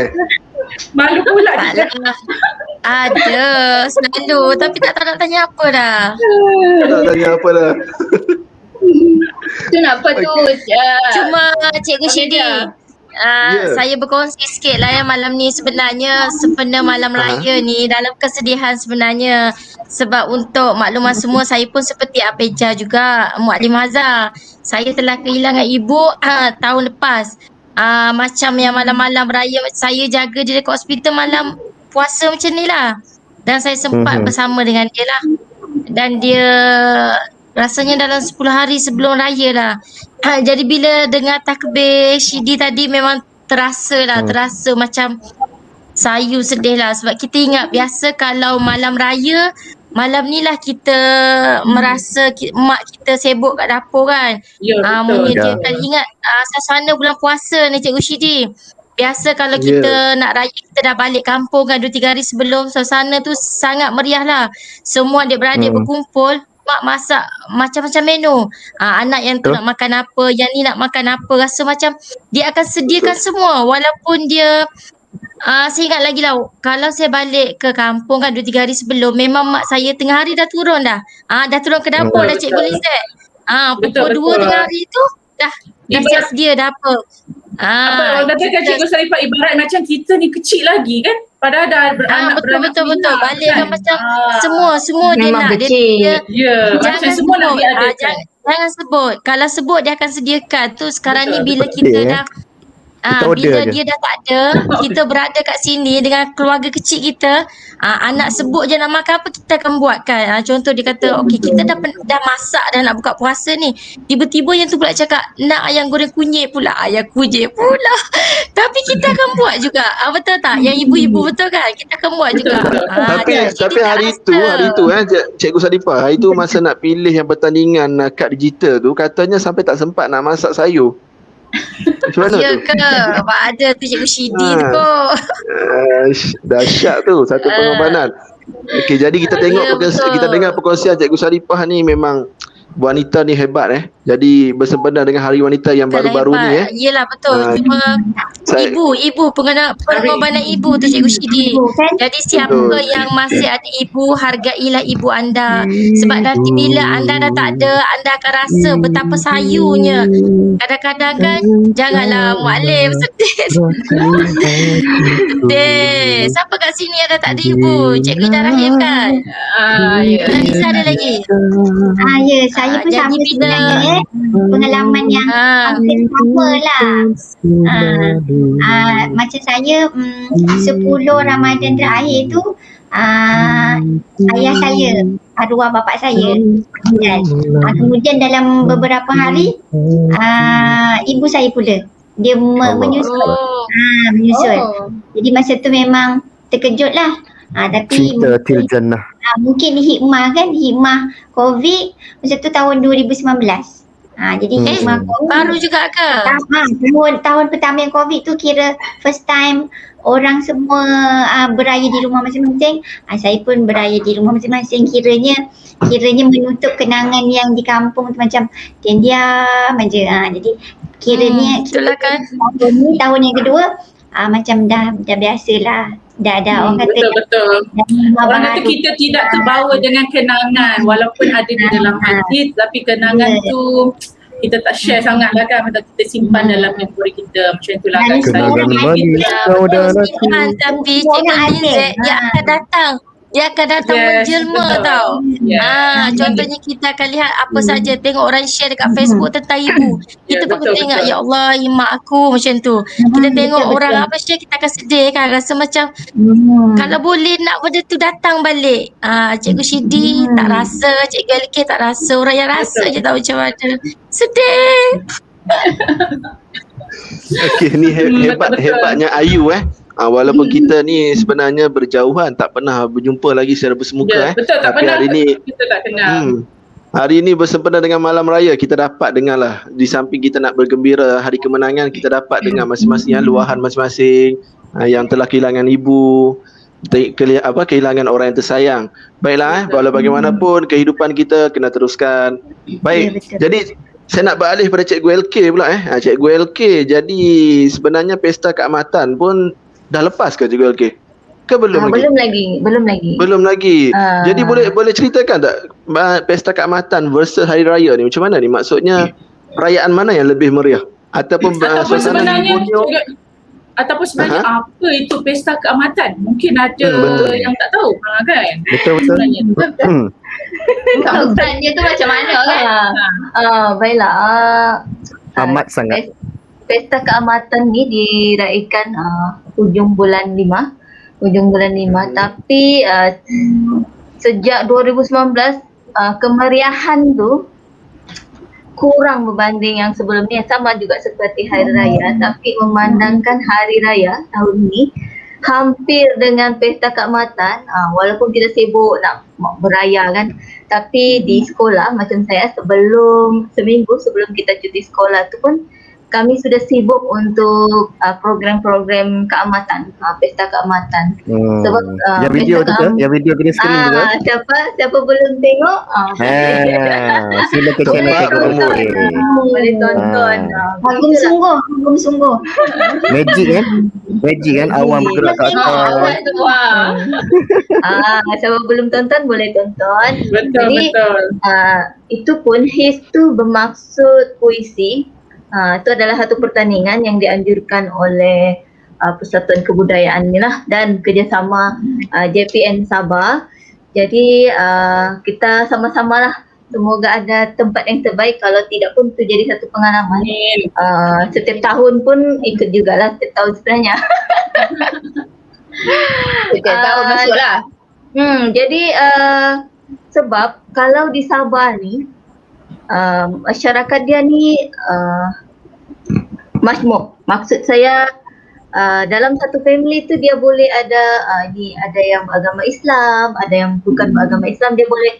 Malu pula kita. Taklah. Ada selalu. Tapi tak tahu nak tanya apa dah. Tak tanya apa dah. Kenapa tu? Cuma Cikgu Syedi. Ya. Saya berkongsi sikit lah malam ni sebenarnya sempena malam raya ni dalam kesedihan sebenarnya, sebab untuk makluman semua saya pun seperti Apeja juga, Mualim Hazar. Saya telah kehilangan ibu tahun lepas. Macam yang malam-malam raya saya jaga dia dekat hospital malam puasa macam ni lah. Dan saya sempat bersama dengan dia lah. Dan dia rasanya dalam 10 hari sebelum raya lah. Jadi bila dengar takbir Syidi tadi memang terasa macam sayu sedih lah. Sebab kita ingat biasa kalau malam raya, malam ni lah kita merasa mak kita sibuk kat dapur kan. Ya, betul. Menyediakan, ingat suasana bulan puasa ni Cikgu Syidi. Biasa kalau kita nak raya, kita dah balik kampung kan 2-3 hari sebelum, suasana tu sangat meriah lah. Semua adik-beradik berkumpul, mak masak macam-macam menu. Anak yang tu nak makan apa, yang ni nak makan apa. Rasa macam dia akan sediakan semua. Walaupun dia, saya ingat lagi lah, kalau saya balik ke kampung kan 2-3 hari sebelum, memang mak saya tengah hari dah turun dah. Dah turun ke dapur dah Cikgu Lizette. Pukul 2 tengah hari tu dah siap sedia dah apa. Apa orang katakan Cikgu Sarifah ibarat macam kita ni kecil lagi kan? Padahal dah beranak betul. Balik kan macam semua dia Memang nak. kecil. Macam semua nak diadakan. Jangan sebut. Kalau sebut dia akan sediakan. Tu sekarang ni bila Betul, kita eh. dah Kita order bila je. dia dah tak ada, kita berada kat sini dengan keluarga kecil kita, anak sebut je nak makan apa, kita akan buatkan. Contoh dia kata, okey kita dah masak dah nak buka puasa ni. Tiba-tiba yang tu pula cakap, nak ayam goreng kunyit pula. Ayam kunyit pula. Tapi kita akan buat juga. Betul tak? Yang ibu-ibu betul kan? Kita akan buat juga. Tapi hari tu Cikgu Sarifah, hari tu masa nak pilih yang pertandingan kad digital tu, katanya sampai tak sempat nak masak sayur. Macam mana Ya tu? ke? Ada tu Cikgu Syidi tu kot. Dahsyat tu, satu pengorbanan. Okey, jadi kita tengok betul. kita dengar perkongsian Cikgu Sarifah ni, memang wanita ni hebat Jadi bersempena dengan Hari Wanita yang baru-baru ni Yelah betul. Cuma ibu pengorbanan ibu tu Cikgu Syidi. Jadi siapa yang masih ada ibu, hargailah ibu anda. Sebab nanti bila anda dah tak ada, anda akan rasa betapa sayunya. Kadang-kadang kan, janganlah Mualim sedih. Sedih. Siapa kat sini yang dah tak ada ibu? Cikgu Ida Rahim kan? Nisa ada lagi? Ya, saya pun jadi sama bila- sebenarnya pengalaman yang hampir sama lah. Macam saya 10 Ramadan terakhir tu ayah saya, arwah bapa saya dan kemudian dalam beberapa hari ibu saya pula dia menyusul. Menyusul. Jadi masa tu memang terkejut lah. Tapi Cinta til jannah. mungkin hikmah COVID masa tu tahun 2019. Jadi hikmah COVID Baru juga ke? tahun pertama yang COVID tu kira first time orang semua beraya di rumah masing-masing. Saya pun beraya di rumah masing-masing, kiranya menutup kenangan yang di kampung tu macam diam aja. Jadi kiranya itulah kan. tahun yang kedua macam dah biasalah. Dah orang kata Betul. Orang kata kita tidak terbawa dengan kenangan walaupun ada di dalam hati, tapi kenangan tu kita tak share sangat lah kan, macam kita simpan dalam memori kita. Macam itulah kan. Kenangan manis kau dah nanti. Tapi Cikgu Lizette dia akan datang. Dia akan datang menjelma betul. tau. Contohnya Contohnya kita akan lihat apa saja, tengok orang share dekat Facebook tentang ibu. Kita pun betul, tengok, betul. ya Allah, mak aku macam tu. Kita tengok orang apa share, kita akan sedih kan. Rasa macam kalau boleh nak benda tu datang balik. Cikgu Syidi tak rasa, Cikgu Alki tak rasa. Orang yang rasa je tahu macam mana. Sedih. Okey, ni hebatnya Ayu walaupun kita ni sebenarnya berjauhan, tak pernah berjumpa lagi secara bersemuka Betul, tak tapi pernah. hari ni Kita tak kenal. hari ini bersempena dengan malam raya, kita dapat dengar lah, di samping kita nak bergembira hari kemenangan, kita dapat dengar masing-masing luahan masing-masing yang telah kehilangan ibu, kehilangan orang yang tersayang. Baiklah, walau bagaimanapun kehidupan kita kena teruskan. Baik, jadi saya nak beralih pada Cikgu LK pula. Cikgu LK, jadi sebenarnya pesta keamatan pun dah lepas ke Cikgu LK? Ke belum lagi? Belum lagi. Jadi boleh ceritakan tak pesta keamatan versus hari raya ni macam mana ni? Maksudnya perayaan mana yang lebih meriah? Ataupun suasana ataupun sebenarnya apa itu pesta keamatan? Mungkin ada yang tak tahu kan? Betul. Keamatannya tu macam mana kan? Baiklah. Amat sangat. Pesta keamatan ni diraikan hujung bulan 5. Tapi sejak 2019 kemeriahan tu kurang berbanding yang sebelumnya. Sama juga seperti hari raya, tapi memandangkan hari raya tahun ni hampir dengan pesta keamatan, walaupun kita sibuk nak beraya kan, tapi di sekolah macam saya seminggu sebelum kita cuti sekolah tu pun kami sudah sibuk untuk program-program keamatan, pesta keamatan. Sebab yang video tu kan, yang video green screen tu kan. Siapa belum tengok, sila ke channel boleh tonton. Kagum sungguh. Magic kan awam bergerak kat atas. Siapa belum tonton boleh tonton. Jadi Betul. itu pun HIS tu bermaksud puisi. Itu adalah satu pertandingan yang dianjurkan oleh Persatuan Kebudayaan ni lah, dan kerjasama JPN Sabah. Jadi kita sama-sama lah, semoga ada tempat yang terbaik. Kalau tidak pun itu jadi satu pengalaman. Setiap tahun pun ikut jugalah, setiap tahun sebenarnya. Setiap tahun masuk lah. Jadi sebab kalau di Sabah ni masyarakat dia ni majmuk. Maksud saya dalam satu family tu dia boleh ada ada yang beragama Islam, ada yang bukan beragama Islam, dia boleh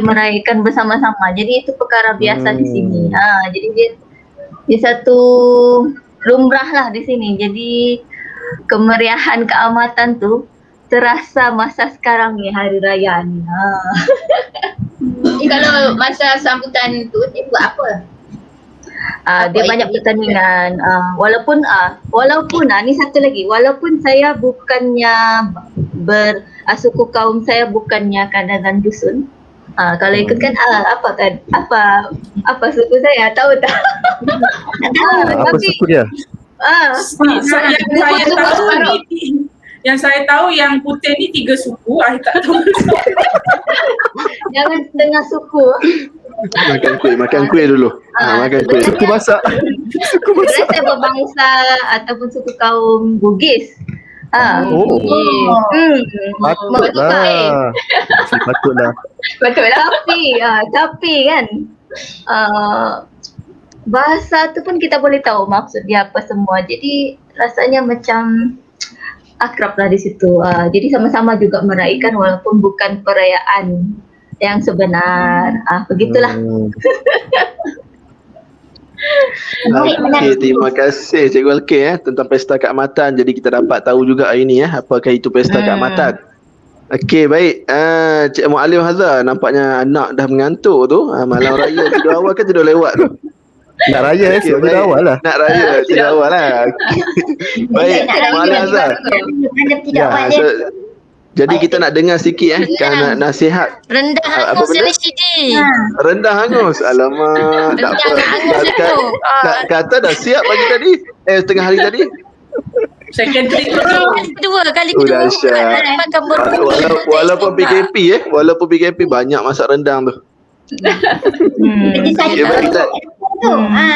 merayakan bersama-sama. Jadi itu perkara biasa di sini. Jadi dia satu lumrah lah di sini. Jadi kemeriahan keamatan tu terasa masa sekarang ni, hari raya ni. Kalau masa sambutan tu dia buat apa? Dia banyak pertandingan. Walaupun ni satu lagi, walaupun saya bukannya suku kaum saya bukannya Kadazan Dusun. Kalau ikut kan apa suku saya tahu tak? Apa suku dia? Yang saya tahu yang putih ni 3 suku, I tak tahu. Jangan setengah suku. Makan kuih dulu. Makan kuih. Suku masak. Sebenarnya saya berbangsa ataupun suku kaum Bugis. Patutlah. Tapi kan bahasa tu pun kita boleh tahu maksud dia apa semua. Jadi rasanya macam akrab lah di situ. Jadi sama-sama juga meraihkan walaupun bukan perayaan yang sebenar. Begitulah. Okey, terima kasih Cikgu LK tentang pesta keamatan. Jadi kita dapat tahu juga hari ni apakah itu pesta keamatan. Okey, baik. Cik Muallim Hazar, nampaknya anak dah mengantuk tu. Malam raya tidur awal ke tidur lewat tu? Nak raya esok tidur awal lah. Nak raya tidur awal lah. Baik, Muallim Hazar. Jadi kita nak dengar sikit nasihat. Rendah hangus LHD. Rendah hangus. Alamak, tak apa. Kata dah siap pagi tadi. Setengah hari tadi. Secondary Kali kedua. Walaupun PKP banyak masak rendang tu.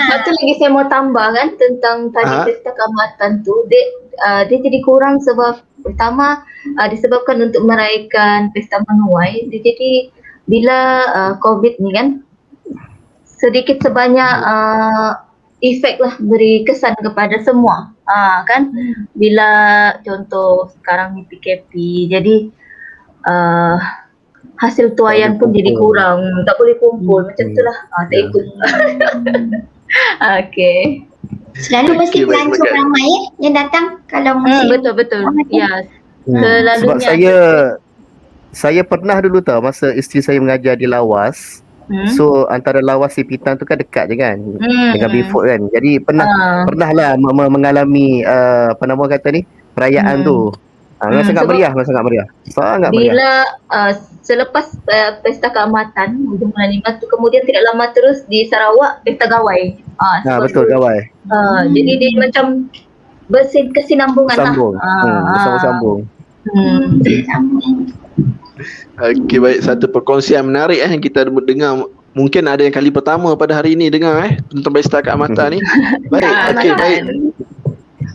Satu lagi saya mau tambah kan tentang tadi pesta keamatan tu, dia jadi kurang sebab pertama disebabkan untuk meraihkan pesta menuai. Jadi bila COVID ni kan sedikit sebanyak efek lah, beri kesan kepada semua. Kan bila contoh sekarang ni PKP, jadi hasil tuaian pun jadi kumpul. kurang, tak boleh kumpul macam tu lah. Tak ikut. Okay. Selalu mesti Okey, baik, pelancong baik. ramai yang datang kalau musim. Betul. Ya, Sebab selalunya. saya pernah dulu tahu masa isteri saya mengajar di Lawas. So antara Lawas si Pitang tu kan dekat je kan dengan Beaufort kan. Jadi pernahlah mengalami apa nama kata ni perayaan tu. Memang sangat Sebab meriah, sangat meriah. Bila selepas pesta keamatan hujung bulan 5 tu, kemudian tidak lama terus di Sarawak pesta gawai. Betul, gawai. Jadi dia macam berkesinambungan Sambung. Bersambung-sambung. Okey, baik, satu perkongsian menarik yang kita dengar. Mungkin ada yang kali pertama pada hari ini dengar tentang pesta keamatan ni. Baik, okey, baik.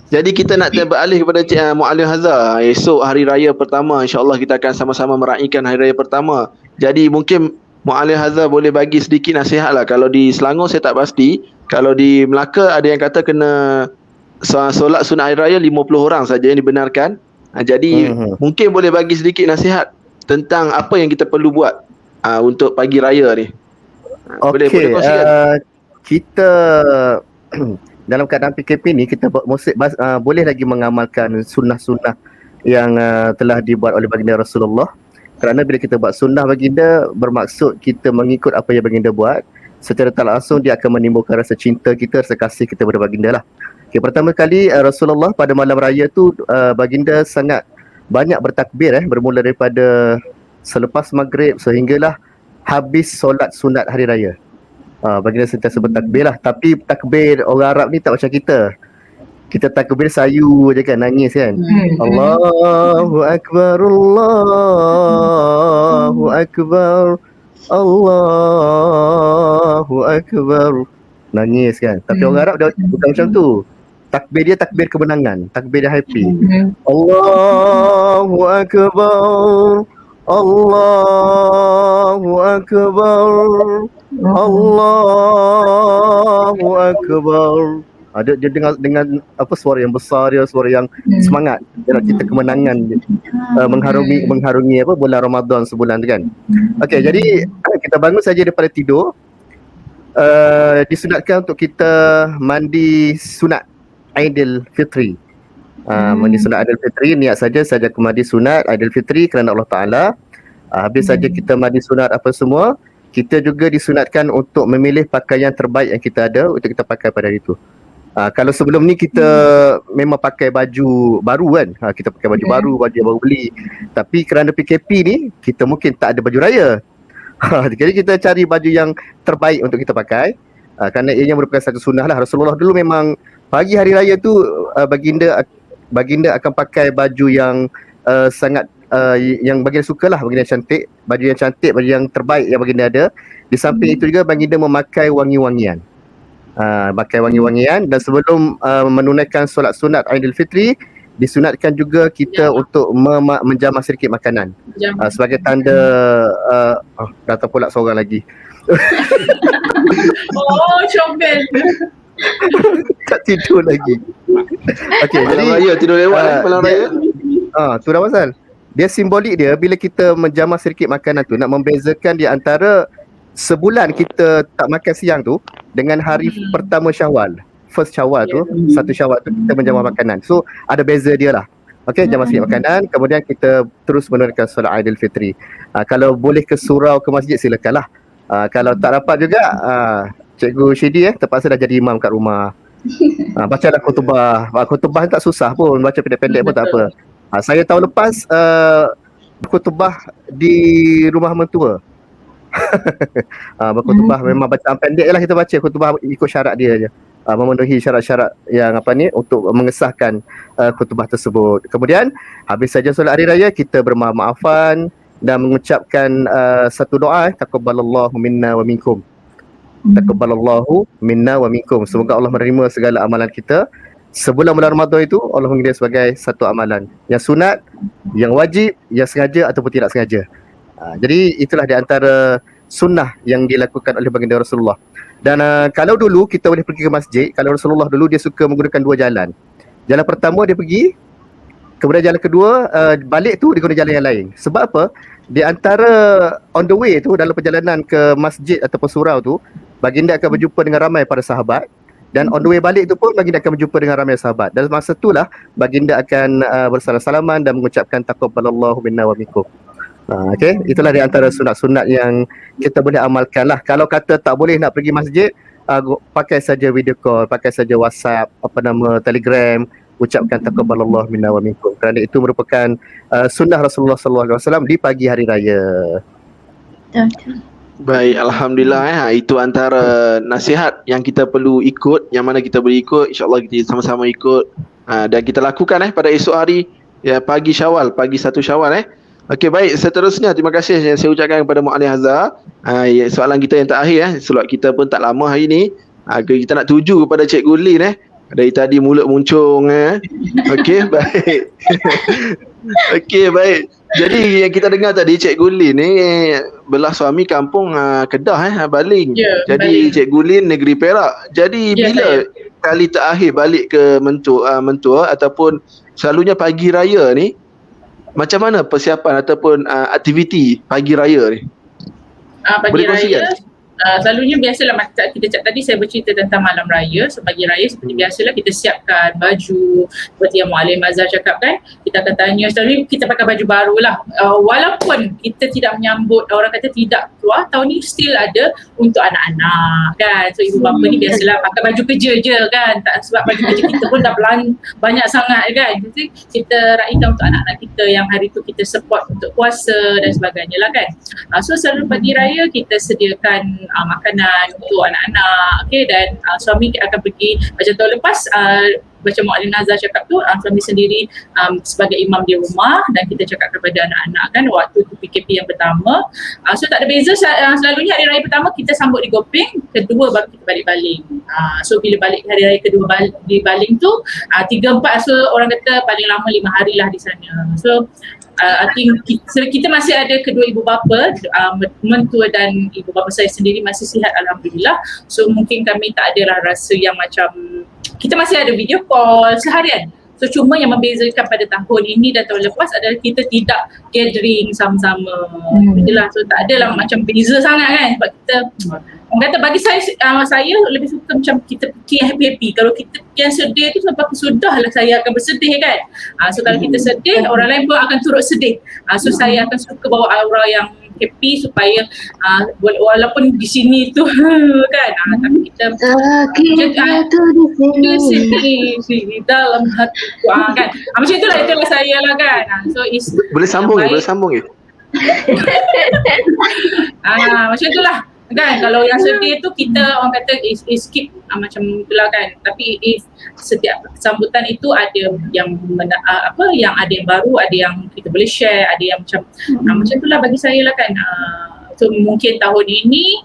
Jadi kita nak beralih kepada Muallim Hazah. Esok hari raya pertama, insya-Allah kita akan sama-sama meraihkan hari raya pertama. Jadi mungkin Muallim Hazah boleh bagi sedikit nasihat lah. Kalau di Selangor saya tak pasti, kalau di Melaka ada yang kata kena solat sunat hari raya 50 orang saja yang dibenarkan. Jadi mungkin boleh bagi sedikit nasihat tentang apa yang kita perlu buat untuk pagi raya ni. Boleh kongsikan. Kita dalam keadaan PKP ni kita boleh lagi mengamalkan sunnah-sunnah yang telah dibuat oleh baginda Rasulullah. Kerana bila kita buat sunnah baginda, bermaksud kita mengikut apa yang baginda buat, secara tak langsung dia akan menimbulkan rasa cinta kita, rasa kasih kita kepada baginda lah. Okay, pertama kali Rasulullah pada malam raya tu baginda sangat banyak bertakbir bermula daripada selepas maghrib sehinggalah habis solat sunat hari raya. Baginda sentiasa bertakbir lah. Tapi takbir orang Arab ni tak macam kita. Kita takbir sayu je kan, nangis kan. Allahu Akbar, Allahu Akbar, Allahu Akbar. Nangis kan. Tapi orang Arab dia bukan macam tu. Takbir dia takbir kemenangan, takbir dia happy. Allahu Akbar, Allahu Akbar, Allahu Akbar. Dia dengan apa suara yang besar dia, suara yang semangat. Dia nak cerita kemenangan mengharungi apa bulan Ramadan sebulan tu kan. Okey, jadi kita bangun saja daripada tidur. Disunatkan untuk kita mandi sunat Aidil Fitri. Mandi sunat Aidil Fitri, niat saja aku mandi sunat Aidil Fitri kerana Allah Ta'ala. Habis saja kita mandi sunat apa semua, kita juga disunatkan untuk memilih pakaian terbaik yang kita ada untuk kita pakai pada hari itu. Kalau sebelum ni kita memang pakai baju baru kan, kita pakai baju baru, baju yang baru beli. Tapi kerana PKP ni, kita mungkin tak ada baju raya. Jadi kita cari baju yang terbaik untuk kita pakai. Kerana ianya merupakan satu sunnah lah. Rasulullah dulu memang pagi hari raya tu baginda akan pakai baju yang sangat yang baginda suka lah, baginda cantik, baju yang cantik, baju yang terbaik yang baginda ada. Di samping itu juga baginda memakai wangi-wangian. Pakai wangi-wangian, dan sebelum menunaikan solat sunat Aidil Fitri, disunatkan juga kita untuk menjamah sedikit makanan sebagai tanda datang pula seorang lagi. Comel. Tak tidur lagi. Okey, Malam jadi raya tidur lewat malam raya. tu dah pasal. Dia simbolik dia bila kita menjamah sedikit makanan tu nak membezakan di antara sebulan kita tak makan siang tu dengan hari pertama Syawal. First Syawal tu, satu Syawal tu kita menjamah makanan. So ada beza dia lah. Okey, jamah sedikit makanan, kemudian kita terus menunaikan solat Aidil Fitri. Kalau boleh ke surau, ke masjid silakanlah. Kalau tak dapat juga Cikgu Syedi terpaksa dah jadi imam kat rumah. Bacalah khutbah. Khutbah tak susah pun, baca pendek-pendek pun tak apa. Saya tahun lepas berkhutbah di rumah mentua. Berkhutbah memang bacaan pendek lah kita baca, khutbah ikut syarat dia je. Memenuhi syarat-syarat yang apa ni untuk mengesahkan khutbah tersebut. Kemudian habis saja solat hari raya, kita bermaaf-maafan dan mengucapkan satu doa, taqabbalallahu minna wa minkum. Taqabbalallahu minna wa minkum. Semoga Allah menerima segala amalan kita. Sebulan bulan Ramadan itu Allah mengira sebagai satu amalan yang sunat, yang wajib, yang sengaja ataupun tidak sengaja. Jadi itulah di antara sunnah yang dilakukan oleh baginda Rasulullah. Dan kalau dulu kita boleh pergi ke masjid, kalau Rasulullah dulu dia suka menggunakan dua jalan. Jalan pertama dia pergi Kemudian jalan kedua, balik tu diguna jalan yang lain. Sebab apa? Di antara on the way tu, dalam perjalanan ke masjid ataupun surau tu, baginda akan berjumpa dengan ramai para sahabat. Dan on the way balik tu pun baginda akan berjumpa dengan ramai sahabat. Dalam masa itulah baginda akan bersalam-salaman dan mengucapkan taqabbalallahu minna wa minkum. Okay, itulah di antara sunat-sunat yang kita boleh amalkan lah. Kalau kata tak boleh nak pergi masjid, pakai saja video call, pakai saja WhatsApp, Telegram, ucapkan taqabbalallahu minna wa minkum. Kerana itu merupakan sunnah Rasulullah SAW di pagi hari raya. Baik, alhamdulillah. Itu antara nasihat yang kita perlu ikut, yang mana kita boleh ikut, insya-Allah kita sama-sama ikut dan kita lakukan pada esok hari, ya, pagi Syawal, pagi 1 Syawal. Okey, baik, seterusnya terima kasih yang saya ucapkan kepada Mu'allim Hazza. Soalan kita yang terakhir, slot kita pun tak lama hari ni. Kita nak tuju kepada Cikgu Lin dari tadi mulut muncung. Okey, baik. Okey, baik. Jadi yang kita dengar tadi, Cikgu Lin ni belah suami kampung Kedah, Baling. Jadi Baling. Cikgu Lin negeri Perak. Jadi bila kali terakhir balik ke Mentua ataupun selalunya pagi raya ni, macam mana persiapan ataupun aktiviti pagi raya ni? Pagi raya selalunya biasalah kita cakap tadi, saya bercerita tentang malam raya. So pagi raya seperti biasalah kita siapkan baju seperti yang Mu'allim Azhar cakap kan. Kita akan tanya, selalu kita pakai baju baru lah. Walaupun kita tidak menyambut, orang kata tidak keluar, tahun ni still ada untuk anak-anak kan. So ibu bapa ni biasalah pakai baju kerja je kan. Tak, sebab baju kerja kita pun dah banyak sangat kan. Jadi kita raikan untuk anak-anak kita yang hari tu kita support untuk puasa dan sebagainya lah kan. So selalu pagi raya kita sediakan makanan untuk anak-anak, okay, dan suami akan pergi macam tahun lepas macam Mu'allim Azhar cakap tu, suami sendiri sebagai imam di rumah dan kita cakap kepada anak-anak kan waktu tu PKP yang pertama. So tak ada beza, selalunya hari raya pertama kita sambut di Gopeng, kedua baru kita balik Baling. So bila balik hari raya kedua di Baling tu 3-4, so orang kata paling lama 5 hari lah di sana. So I think kita masih ada kedua ibu bapa, mentua dan ibu bapa saya sendiri masih sihat alhamdulillah. So mungkin kami tak adalah rasa yang macam, kita masih ada video call seharian. So cuma yang membezakan pada tahun ini dan tahun lepas adalah kita tidak gathering sama-sama. Itulah, so tak adalah macam beza sangat kan. Sebab kita, orang kata bagi saya lebih suka macam kita fikir happy-happy. Kalau kita yang sedih tu sampai sudahlah saya akan bersedih kan. So kalau kita sedih, orang lain pun akan turut sedih. So saya akan suka bawa aura yang happy supaya walaupun di sini tu kan, tapi kita sedih di dalam hati kan. Macam itulah saya lah kan. So boleh sambung ya? Macam itulah kan. Kalau yang sedih tu kita orang kata skip macam itulah kan. Tapi if setiap sambutan itu ada yang yang ada yang baru, ada yang kita boleh share, ada yang macam macam itulah bagi saya lah kan. So mungkin tahun ini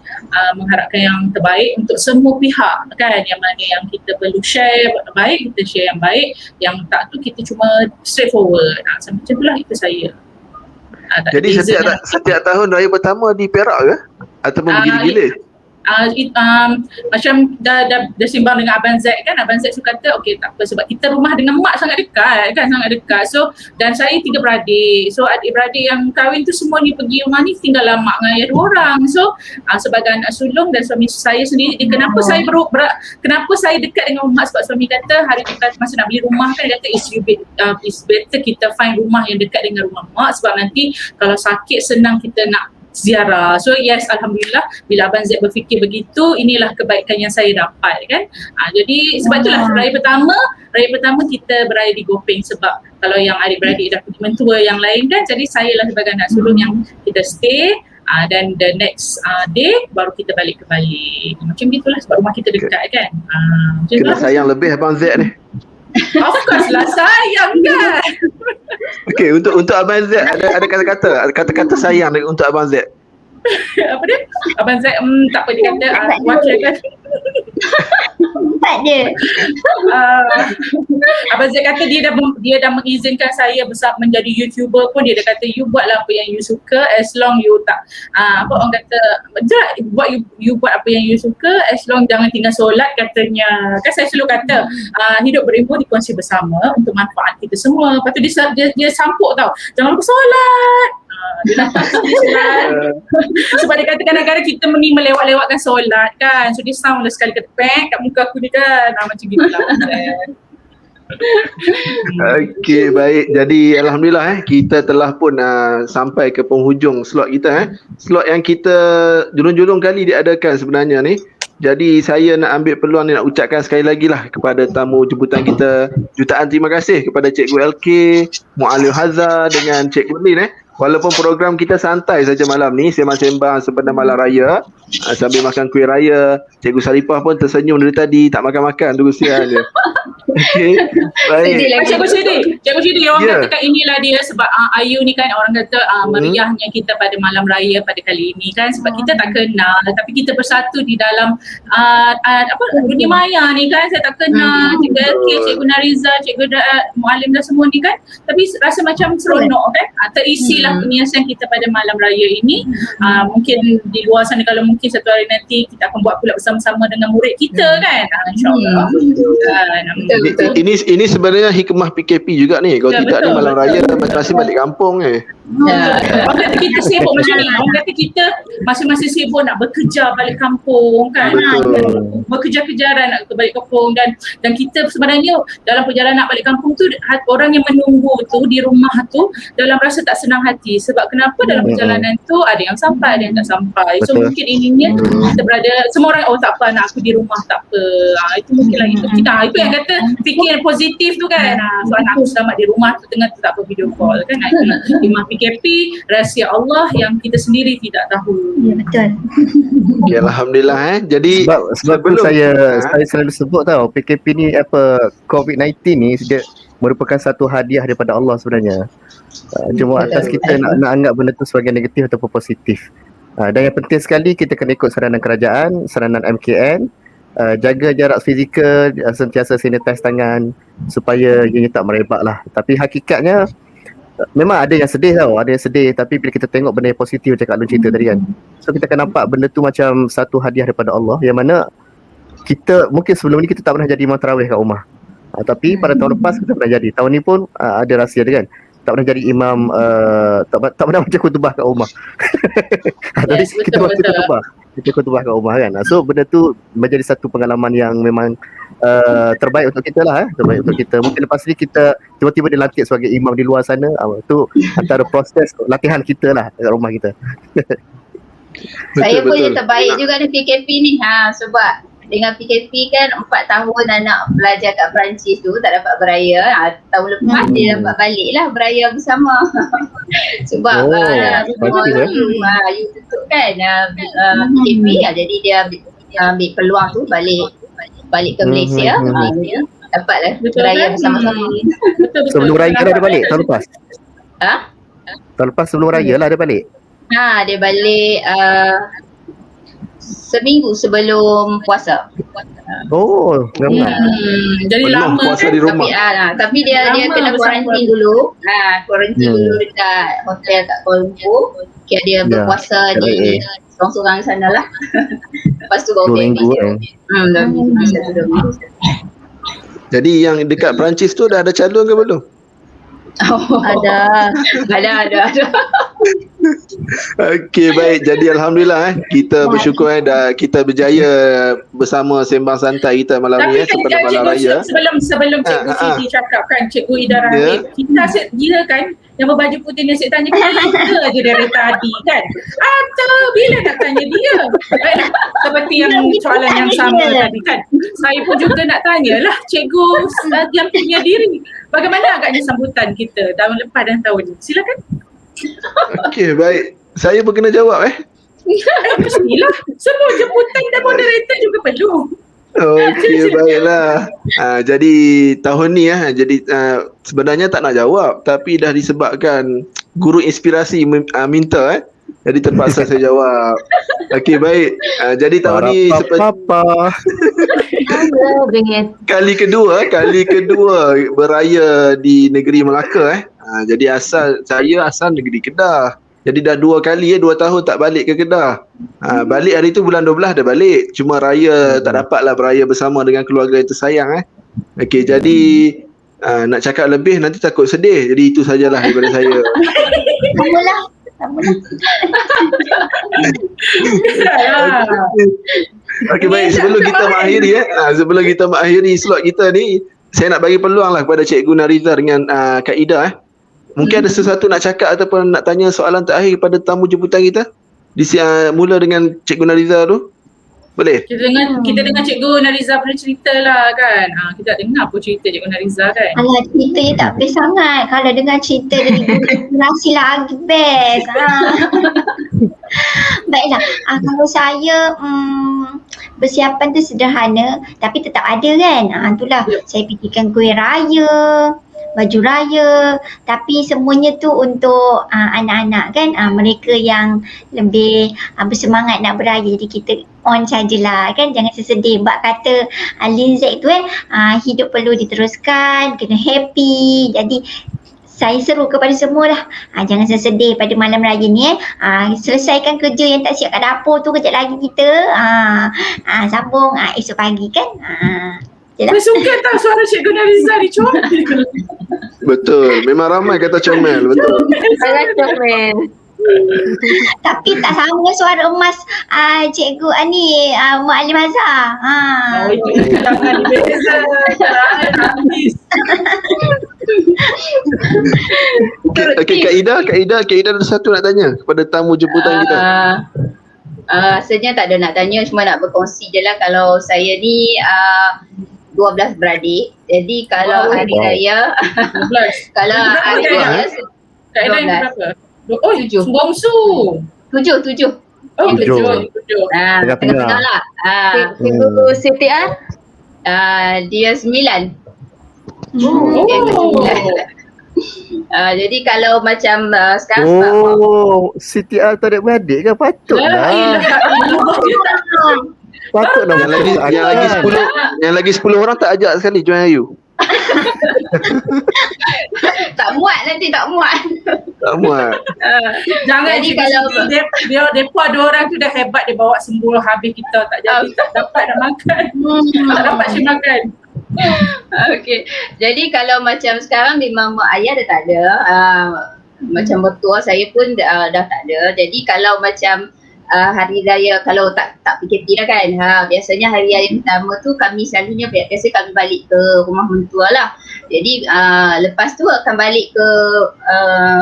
mengharapkan yang terbaik untuk semua pihak kan. Yang mana yang kita perlu share baik, kita share yang baik. Yang tak tu kita cuma straightforward. Macam itulah itu saya. Jadi setiap tahun raya pertama di Perak ke? Ataupun bergila-gila? Macam dah sembang dengan Abang Zaid kan. Abang Zaid suka kata okey tak apa, sebab kita rumah dengan mak sangat dekat kan, sangat dekat. So dan saya 3 beradik. So adik-beradik yang kahwin tu semua ni pergi rumah ni, tinggallah mak dengan ayah 2 orang. So sebagai anak sulung dan suami saya sendiri, kenapa saya dekat dengan mak, sebab suami kata hari tu masa nak beli rumah kan, dia kata it's better kita find rumah yang dekat dengan rumah mak, sebab nanti kalau sakit senang kita nak ziarah. So yes, alhamdulillah bila Abang Zaid berfikir begitu, inilah kebaikan yang saya dapat kan. Jadi sebab itulah raya pertama kita beraya di Gopeng, sebab kalau yang adik-beradik dah pergi mentua yang lain kan, jadi saya lah sebagai anak sulung yang kita stay dan the next day baru kita balik ke Bali. Macam gitulah sebab rumah kita dekat kan. Kena sayang lebih Abang Zaid ni. Of course lah, sayang kan. Okey, untuk Abang Zaid ada kata-kata sayang untuk Abang Zaid. Apa dia? Abang Zaid tak apa dia kata wakilkan. Empat dia. Abang Zaid kata dia dah mengizinkan saya menjadi YouTuber pun. Dia dah kata you buatlah apa yang you suka as long you tak apa orang kata you buat apa yang you suka as long jangan tinggal solat katanya. Kan saya selalu kata hidup berilmu dikongsi bersama untuk manfaat kita semua. Lepas tu dia sampuk tau, jangan lupa solat. Dia datang solat. Sebab dia kata kadang-kadang kita ni melewat-lewatkan solat kan. So dia sound lah sekali kata kat muka aku ni kan. Macam gitu lah. Okey, baik. Jadi alhamdulillah kita telah pun sampai ke penghujung slot kita Slot yang kita julung-julung kali diadakan sebenarnya ni. Jadi saya nak ambil peluang ni nak ucapkan sekali lagi lah kepada tamu jemputan kita. Jutaan terima kasih kepada Cikgu LK, Mu'alim Hazar dengan Cikgu Lin Walaupun program kita santai saja malam ni, sembang-sembang sebenarnya malam raya, sambil makan kuih raya. Cikgu Saripah pun tersenyum dari tadi, tak makan-makan tu kesian dia. Okey, baik. Cikgu Syedi, orang katakan inilah dia sebab Ayu ni kan orang kata meriahnya kita pada malam raya pada kali ini kan, sebab kita tak kenal tapi kita bersatu di dalam dunia maya ni kan. Saya tak kenal Cikgu LK, Cikgu Nariza, Cikgu Mu'alim dah semua ni kan, tapi rasa macam seronok kan, terisi lah peniasan kita pada malam raya ini. Mungkin di luar sana kalau mungkin satu hari nanti kita akan buat pula bersama-sama dengan murid kita kan, InsyaAllah. Ini sebenarnya hikmah PKP juga ni. Kalau tidak ni malam raya masing-masing balik kampung Orang kata kita sibuk macam ni. Orang kata kita masing-masing sibuk nak bekerja balik kampung kan. Bekerja-kejaran nak balik kampung dan kita sebenarnya dalam perjalanan nak balik kampung tu orang yang menunggu tu di rumah tu dalam rasa tak senang hati. Sebab kenapa dalam perjalanan tu ada yang sampai, ada yang tak sampai. So mungkin ininya kita berada, semua orang tak apa, anak aku di rumah tak apa. Itu mungkin lah itu kita. Itu yang kata fikir positif tu kan. So anak aku selamat di rumah tu tengah tu tak apa video call kan. Itulah hikmah PKP, rahsia Allah yang kita sendiri tidak tahu. Ya, betul. Okay, alhamdulillah Jadi sebab saya selalu sebut tau, PKP ni COVID-19 ni dia merupakan satu hadiah daripada Allah sebenarnya. Cuma atas kita nak anggap benda tu sebagai negatif ataupun positif. Dan yang penting sekali kita kena ikut saranan kerajaan, saranan MKN, jaga jarak fizikal, sentiasa sanitize tangan supaya ianya tak merebak lah. Tapi hakikatnya memang ada yang sedih tau, ada yang sedih, tapi bila kita tengok benda yang positif macam Kak Lun cerita tadi kan, so kita akan nampak benda tu macam satu hadiah daripada Allah, yang mana kita mungkin sebelum ni kita tak pernah jadi imam tarawih kat rumah, tapi pada tahun lepas kita pernah jadi. Tahun ni pun ada rahsia dia kan, tak pernah jadi imam, tak pernah baca khutbah kat rumah. Jadi kita baca khutbah kat rumah kan. So benda tu menjadi satu pengalaman yang memang terbaik untuk kita lah, terbaik untuk kita. Mungkin lepas ni kita tiba-tiba dilantik sebagai imam di luar sana, tu antara proses latihan kita lah kat rumah kita. Saya pun yang terbaik juga di PKP ni sebab dengan PKP kan 4 tahun anak belajar kat Perancis tu tak dapat beraya. Tahun lepas dia dapat balik lah beraya bersama. Sebab you tutup kan PKP jadi dia ambil peluang tu balik ke Malaysia, dapatlah beraya bersama-sama. Sebelum raya lah dia balik tahun lepas? Tahun lepas sebelum raya lah dia balik? Dia balik seminggu sebelum puasa. Oh, memang. Jadi lama puasa di rumah. Tapi dia kena kuarantin dulu. Kuarantin dulu dekat hotel kat Kuala Lumpur. Dia berpuasa di seorang-seorang sana lah. Lepas tu baru 2 minggu Jadi yang dekat Perancis tu dah ada calon ke belum? Ada. Okey, baik. Jadi alhamdulillah kita bersyukur dah kita berjaya bersama sembang santai kita malam ni sempena malam raya. Sebelum Cikgu Siti cakap kan, Cikgu Ida Rahim, dia kan yang berbaju putih ni, saya tanya kita je dari tadi kan, atau bila nak tanya dia seperti yang soalan yang sama tadi kan. Saya pun juga nak tanyalah Cikgu yang punya diri, bagaimana agaknya sambutan kita tahun lepas dan tahun ni. Silakan. Okey, baik. Saya pun kena jawab Mestilah. Semua jemputan dan moderator juga perlu. Okey, baiklah. Jadi tahun ni jadi sebenarnya tak nak jawab, tapi dah disebabkan guru inspirasi minta Jadi terpaksa saya jawab. Okey, baik. Jadi tahun ni seperti kali kedua beraya di negeri Melaka jadi saya asal negeri Kedah. Jadi dah 2 kali 2 tahun tak balik ke Kedah. Balik hari tu bulan 12 dah balik. Cuma raya tak dapatlah beraya bersama dengan keluarga yang tersayang Okey, jadi nak cakap lebih nanti takut sedih. Jadi itu sajalah daripada saya. Okey, baik, sebelum kita mengakhiri slot kita ni, saya nak bagi peluang lah kepada Cikgu Nariza dengan Kak Ida Mungkin ada sesuatu nak cakap ataupun nak tanya soalan terakhir kepada tamu jemputan kita. Mula dengan Cikgu Nariza tu. Boleh? Kita dengar Cikgu Nariza punya cerita lah kan. Kita tak dengar pun cerita Cikgu Nariza kan. Alah, ceritanya tak best sangat. Kalau dengar cerita dari inspirasi lagi best. Baiklah, kalau saya persiapan tu sederhana tapi tetap ada kan. Itulah saya fikirkan kuih raya, baju raya, tapi semuanya tu untuk anak-anak kan, mereka yang lebih bersemangat nak beraya. Jadi kita on sajalah kan, jangan sesedih. Sebab kata Lin Z tu hidup perlu diteruskan, kena happy. Jadi saya seru kepada semua lah, jangan sesedih pada malam raya ni selesaikan kerja yang tak siap kat dapur tu, kejap lagi kita sambung esok pagi kan. Saya suka tak suara Cikgu Nariza ni, comel. Betul, memang ramai kata comel, betul. Sangat comel. Tapi tak sama dengan suara emas cikgu ni Muallim Hazar. Itu jangan beza. Okey, Kak Ida ada satu nak tanya kepada tamu jemputan kita. Rasanya tak ada nak tanya, cuma nak berkongsi je lah. Kalau saya ni 12 beradik. Jadi kalau hari raya kalau hari raya Kak Ida yang berapa? Oh, 7. Bongsu. 7. Oh, 7. Tengah-tengah lah. Cikgu Siti Dia 9. Jadi kalau macam sekarang Siti Al tak ada beradik ke? Patutlah. Patutlah. Yang lagi 10 orang tak ajak sekali join Ayu. tak muat nanti, tak muat. Jangan. Jadi kalau mereka ada orang tu dah hebat, dia bawa semua habis, kita tak jadi, tak dapat nak makan. Tak dapat si makan. Okey. Jadi kalau macam sekarang memang mak ayah dah tak ada. Macam mertua saya pun dah tak ada. Jadi kalau macam hari raya, kalau tak PKP lah kan, biasanya hari raya pertama tu kami selalunya biasa kami balik ke rumah mentua lah. Jadi lepas tu akan balik ke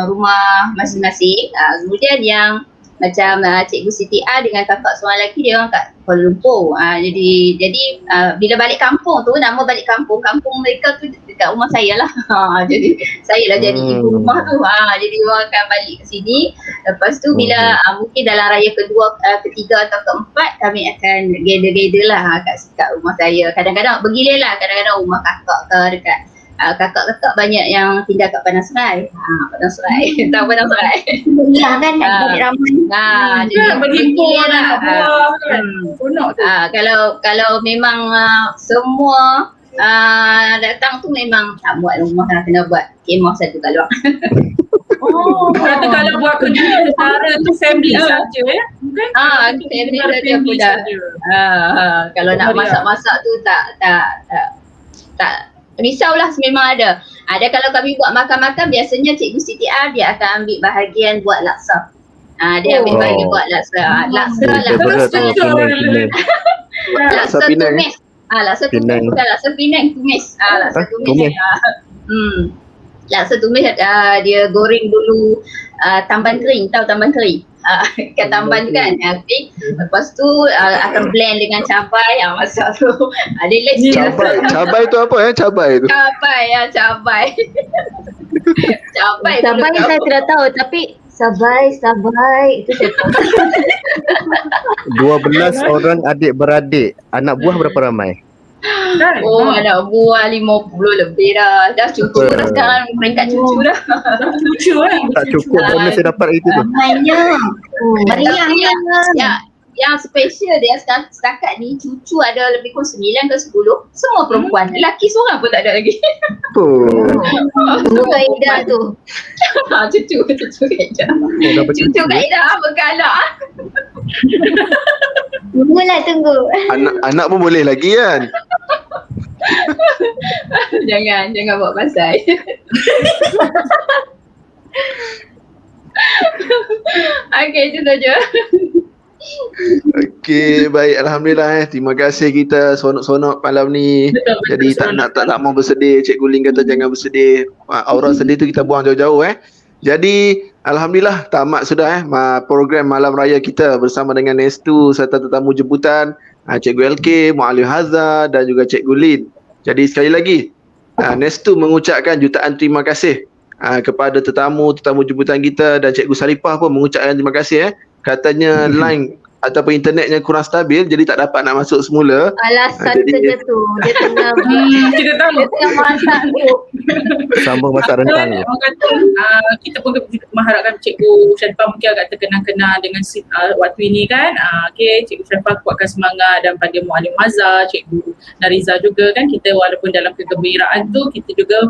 rumah masing-masing. Kemudian yang macam Cikgu Siti dengan kakak seorang lelaki, dia orang kat Kuala Lumpur. Jadi bila balik kampung tu, nama balik kampung mereka tu dekat rumah saya lah. Jadi saya lah jadi ibu rumah tu. Jadi orang akan balik ke sini. Lepas tu bila mungkin dalam raya kedua, ketiga atau keempat, kami akan gather lah kat rumah saya. Kadang-kadang bergilir lah, kadang-kadang rumah kakak ke dekat kakak-kakak banyak yang tinggal kat Padang Serai. Padang Serai. Tahu Padang Serai? Ya kan, nak ramai. Jadi berhimpun lah. Kalau memang semua datang tu memang tak buat rumah lah, kena buat kemah satu kat luar. Kata kalau buat kerja negara tu family saja ya? Bukan? Family saja pun dah. Kalau nak masak-masak tu tak risaulah, memang ada. Kalau kami buat makan-makan, biasanya Cikgu Siti dia akan ambil bahagian buat laksa. Dia ambil bahagian buat laksa. Laksa tumis. Laksa tumis, bukan laksa Penang, tumis. Laksa tumis. Laksa tumis dia goreng dulu tamban kering, tahu tamban kering? Ikan tamban tu kan, lepas tu akan blend dengan cabai, masak tu. Cabai tu apa cabai tu? Cabai saya tidak tahu, tapi sabai itu saya tahu. 12 orang adik beradik. Anak buah berapa ramai? Kan? Oh, anak buah 50 lebih dah. Dah cucu dah sekarang, peringkat cucu dah. Lucu kan? Tak cukup bonus saya dapat itu tu. Ramainya. Meriahnya. Yang special dia setakat ni cucu ada lebih kurang 9 ke 10, semua perempuan. Lelaki seorang pun tak ada lagi. Tunggu kaedah tu. Cucu Kaedah. Cucu Kaedah bergalak. Tunggu. Anak pun boleh lagi kan. Jangan buat pasal. Okey, itu saja. Okey, baik, alhamdulillah. Terima kasih kita sonok-sonok malam ni. Jadi tak mau bersedih. Cikgu Lin kata jangan bersedih. Aura sedih tu kita buang jauh-jauh Jadi alhamdulillah tamat sudah program malam raya kita bersama dengan Nestu serta tetamu jemputan Cikgu LK, Muallim Haza dan juga Cikgu Lin. Jadi sekali lagi Nestu mengucapkan jutaan terima kasih kepada tetamu jemputan kita, dan Cikgu Saripah pun mengucapkan terima kasih katanya line ataupun internetnya kurang stabil jadi tak dapat nak masuk semula. Alasan saja tu. Dia tengah Kita tahu. dia tengah masak tu. Sambung masak rentang tu. Orang kata kita pun mengharapkan Cikgu Sharifah mungkin agak terkenang-kenang dengan waktu ini kan. Okay, Cikgu Sharifah kuatkan semangat, dan pada Muallim Haza, Cikgu Nariza juga kan, kita walaupun dalam kegembiraan tu kita juga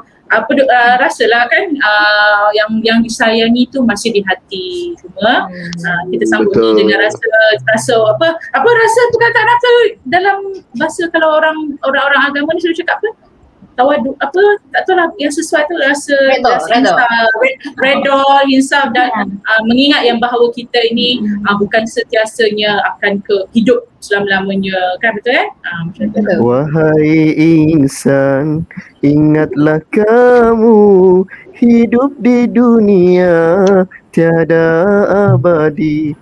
rasalah kan yang disayangi tu masih di hati semua. Kita sambut ni dengan rasa apa rasa tu kata rasa dalam bahasa kalau orang agama ni selalu cakap apa? Tawadu apa tak tahu lah yang sesuai tu rasa redha, insaf dan mengingat yang bahawa kita ini bukan sentiasanya akan hidup selama-lamanya kan, betul macam tu. Wahai insan, ingatlah kamu hidup di dunia tiada abadi.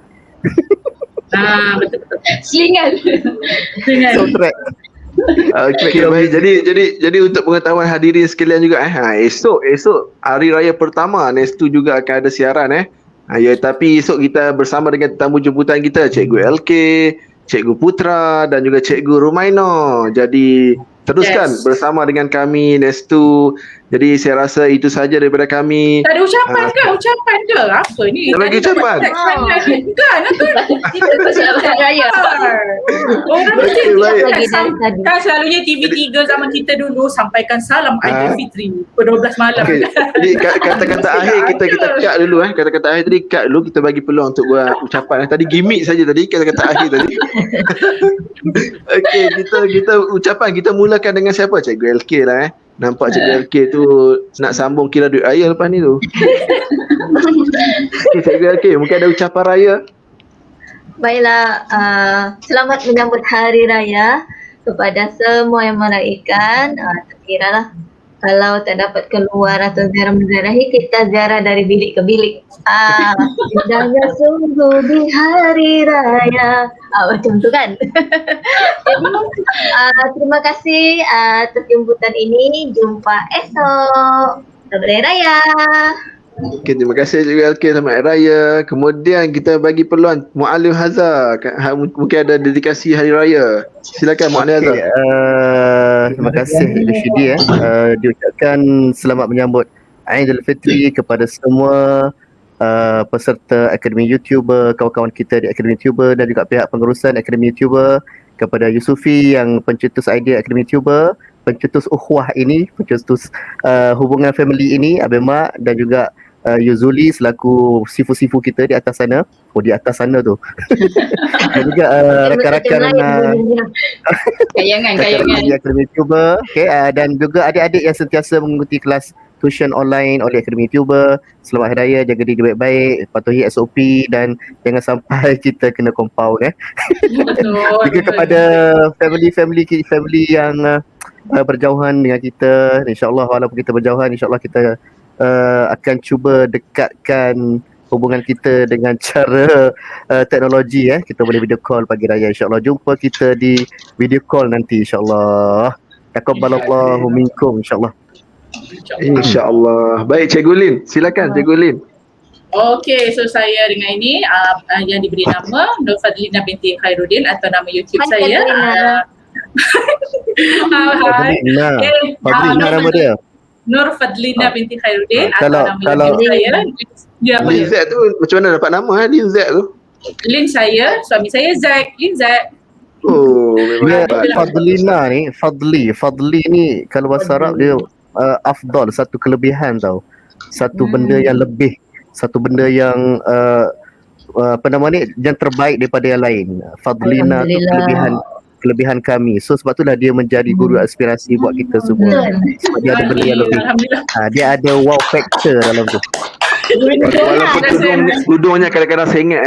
Betul. Selingan. Soundtrack. Okey, baik. Jadi untuk pengetahuan hadirin sekalian juga esok hari raya pertama Nestu juga akan ada siaran tapi esok kita bersama dengan tetamu jemputan kita Cikgu LK, Cikgu Putra dan juga Cikgu Rumaino. Jadi teruskan bersama dengan kami Nestu. Jadi saya rasa itu saja daripada kami. Tak ada ucapan ke? Apa ni? Tak bagi ucapan? Kan? Kita bersama raya. Orang Okey, baik. kan selalunya TV3 zaman kita dulu sampaikan salam Aidilfitri pukul 12 malam. Okey. Jadi kata-kata akhir kita cut dulu Kata-kata akhir tadi cut dulu, kita bagi peluang untuk buat ucapan. Tadi gimmick saja tadi kata-kata akhir tadi. Okey, kita ucapan kita mulakan dengan siapa? Cikgu LK lah Nampak Cikgu LK tu nak sambung kira duit raya lepas ni tu. Okay, Cikgu LK mungkin ada ucapan raya. Baiklah, selamat menyambut hari raya kepada semua yang meraihkan. Terkiralah kalau tak dapat keluar atau ziarah menziarahi, kita ziarah dari bilik ke bilik. Indahnya sungguh di hari raya. Macam tu kan. Jadi, terima kasih atas jemputan ini. Jumpa esok. Selamat Hari Raya. Okay, terima kasih juga LK, selamat Hari Raya. Kemudian kita bagi peluang Muallim Haza. Mungkin ada dedikasi Hari Raya. Silakan Muallim Haza. Terima kasih Rashidi diucapkan selamat menyambut Aidilfitri kepada semua peserta Akademi YouTuber, kawan-kawan kita di Akademi YouTuber dan juga pihak pengurusan Akademi YouTuber, kepada Yusufi yang pencetus idea Akademi YouTuber, pencetus ukhuwah ini, pencetus hubungan family ini, Abema, dan juga Yuzuli selaku sifu-sifu kita di atas sana. Di atas sana tu. Dan juga rakan-rakan kayangan Akademi YouTuber, dan juga adik-adik yang sentiasa mengikuti kelas tuition online oleh Akademi YouTuber. Selamat Hari Raya, jaga diri baik-baik, patuhi SOP dan jangan sampai kita kena compound juga kepada family yang berjauhan dengan kita, insyaAllah walaupun kita berjauhan, insyaAllah kita akan cuba dekatkan hubungan kita dengan cara teknologi. Kita boleh video call pagi raya, insyaAllah jumpa kita di video call nanti, insyaAllah. Taqabbalallahu minkum, insyaAllah. InsyaAllah. Baik, Cikgu Lin, silakan Cikgu Lin. Okey, so saya dengan ini yang diberi nama Nur Fadlina binti Khairuddin atau nama YouTube saya. Hai. Fadlina. Okay. Fadlina nama dia. Nur Fadlina binti Khairuddin Kalau- atau nama kalau- saya. Ya, Lin boleh. Z tu macam mana dapat nama Lin Z tu? Lin saya, suami saya Zack, Lin Zack. Oh, memang Dia hebat. Fadlina ni, Fadli ni kalau bahasa Arab dia afdal, satu kelebihan tau. Satu benda yang lebih, satu benda yang apa nama ni, yang terbaik daripada yang lain. Fadlina tu kelebihan kami. So sebab itulah dia menjadi guru aspirasi buat kita semua. Sebab dia ada benda yang lebih. Alhamdulillah. Dia ada wow factor dalam tu. Walaupun tudungnya kadang-kadang sengit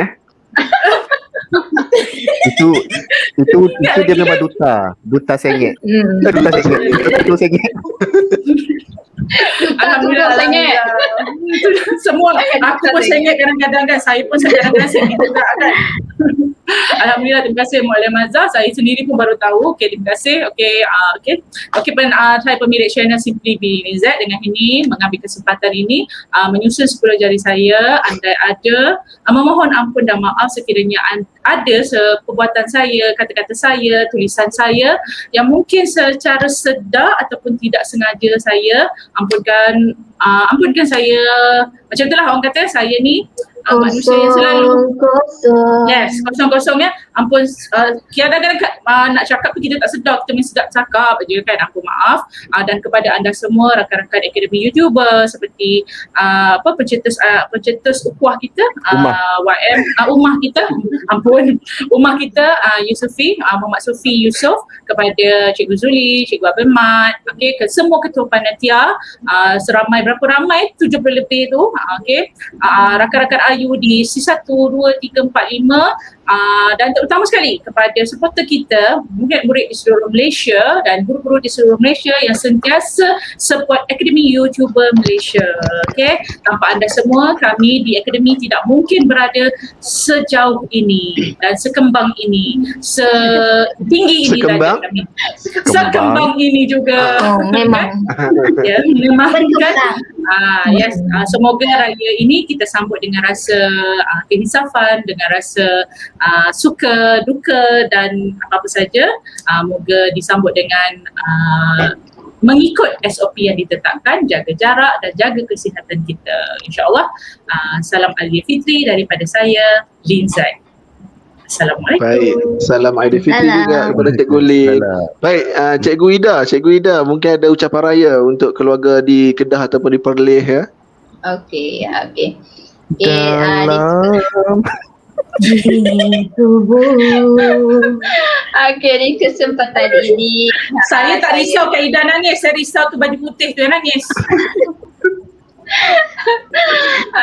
Itu dia memang duta sengit. Duta sengit. Duta sengit. Alhamdulillah. Semua aku pun sengit kadang-kadang kan. Saya pun kadang-kadang sengit juga kan. Alhamdulillah, terima kasih Muallim Azhar. Saya sendiri pun baru tahu. Okey, terima kasih. Okey, saya pemilik channel Simply Be Lin Z dengan ini mengambil kesempatan ini menyusun 10 jari saya. Andai ada, memohon ampun dan maaf sekiranya ada perbuatan saya, kata-kata saya, tulisan saya yang mungkin secara sedar ataupun tidak sengaja saya ampunkan saya. Macam itulah orang kata saya ni manusia yang selalu yes, kosong-kosong ya. Ampun, kadang-kadang nak cakap tu kita tak sedar, kita mesti sedap cakap je kan. Aku maaf. Dan kepada anda semua rakan-rakan Akademi YouTuber seperti pencetus ukhuwah kita, YM Ummah kita, Ummah kita, Yusufi, Muhammad Sufi Yusof, kepada Cikgu Zuli, Cikgu Abel Mat, ke semua ketua panitia, seramai berapa ramai 70 lebih tu, rakan-rakan Ayu di C1, 2, 3, 4, 5, dan terutama sekali kepada supporter kita, murid-murid di seluruh Malaysia dan guru-guru di seluruh Malaysia yang sentiasa support Akademi YouTuber Malaysia. Tanpa anda semua, kami di Akademi tidak mungkin berada sejauh ini dan sekembang ini, setinggi ini Sekembang? darjah kami. Sekembang ini juga. Memang. Ya, memang kan. Yes, semoga raya ini kita sambut dengan rasa keinsafan, dengan rasa suka, duka dan apa-apa saja. Moga disambut dengan mengikut SOP yang ditetapkan, jaga jarak dan jaga kesihatan kita. InsyaAllah. Salam Aidilfitri daripada saya, Lin Z. Assalamualaikum. Baik, salam Aidilfitri juga kepada Cikgu Lin. Baik, Cikgu Ida mungkin ada ucapan raya untuk keluarga di Kedah ataupun di Perlis ya. Okey. Okey, di kesempatan ini Saya tak risau Kak Ida nangis, saya risau tu baju putih tu yang nangis.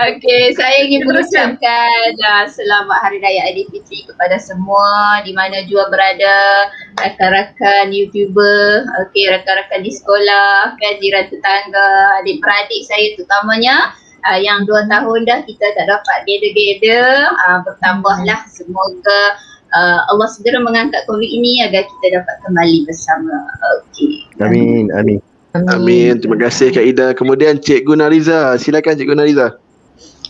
Okey, saya ingin mengucapkan selamat Hari Raya Aidilfitri kepada semua di mana jua berada, rakan-rakan YouTuber, rakan-rakan di sekolah, kan, jiran tetangga, adik-beradik saya terutamanya yang 2 tahun dah kita tak dapat gather, bertambahlah. Semoga Allah segera mengangkat COVID ini agar kita dapat kembali bersama. Okey. Amin. Amin. Terima kasih Kak Ida. Kemudian Cikgu Nariza. Silakan Cikgu Nariza.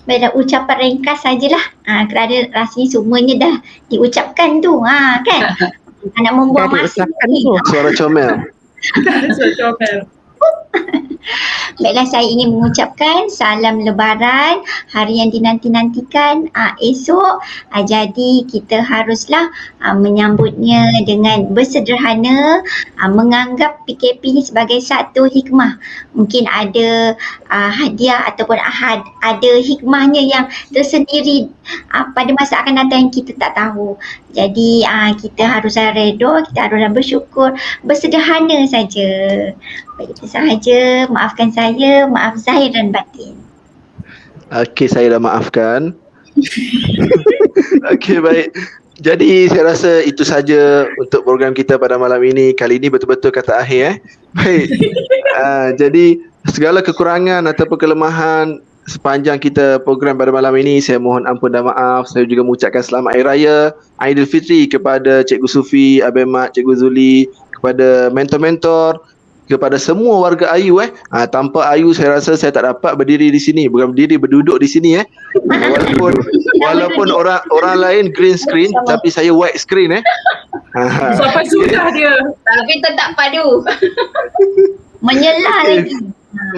Baiklah, ucapan ringkas sajalah. Kerana rasanya semuanya dah diucapkan tu. Kan? Nak membuang masa ni. Suara comel. Baiklah, saya ingin mengucapkan salam lebaran, hari yang dinanti-nantikan esok. Jadi kita haruslah menyambutnya dengan bersederhana, menganggap PKP ni sebagai satu hikmah. Mungkin ada hadiah ataupun ada hikmahnya yang tersendiri pada masa akan datang yang kita tak tahu. Jadi kita harus redha, kita harus bersyukur, bersederhana saja. Baik, itu sahaja. Maafkan saya, maaf zahir dan batin. Okey, saya dah maafkan. Okey, baik. Jadi saya rasa itu saja untuk program kita pada malam ini. Kali ini betul-betul kata akhir Baik. Jadi segala kekurangan ataupun kelemahan sepanjang kita program pada malam ini, saya mohon ampun dan maaf. Saya juga mengucapkan selamat Hari Raya Aidilfitri kepada Cikgu Sufi, Abel Mat, Cikgu Zuli, kepada mentor-mentor, kepada semua warga Ayu tanpa Ayu saya rasa saya tak dapat berdiri di sini, bukan berdiri, berduduk di sini walaupun orang lain green screen tapi saya white screen Sampai sudah dia. Tapi tetap padu. Menyelah lagi.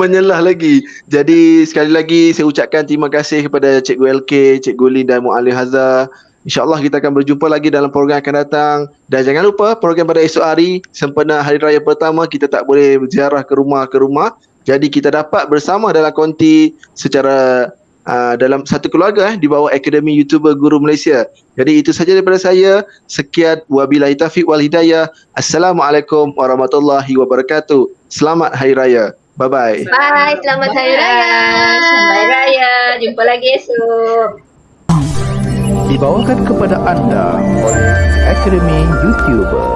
Menyelah lagi. Jadi sekali lagi saya ucapkan terima kasih kepada Cikgu LK, Cikgu Lin dan Muallim Hazar. InsyaAllah kita akan berjumpa lagi dalam program akan datang. Dan jangan lupa program pada esok hari, sempena Hari Raya pertama, kita tak boleh berziarah ke rumah. Jadi kita dapat bersama dalam konti secara dalam satu keluarga di bawah Akademi YouTuber Guru Malaysia. Jadi itu saja daripada saya. Sekian, wabillahi taufiq wal hidayah. Assalamualaikum warahmatullahi wabarakatuh. Selamat Hari Raya. Bye-bye. Bye, selamat Hari Raya. Selamat Hari Raya. Jumpa lagi esok. Dibawakan kepada anda oleh Akademi YouTuber.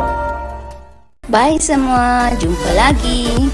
Bye semua, jumpa lagi.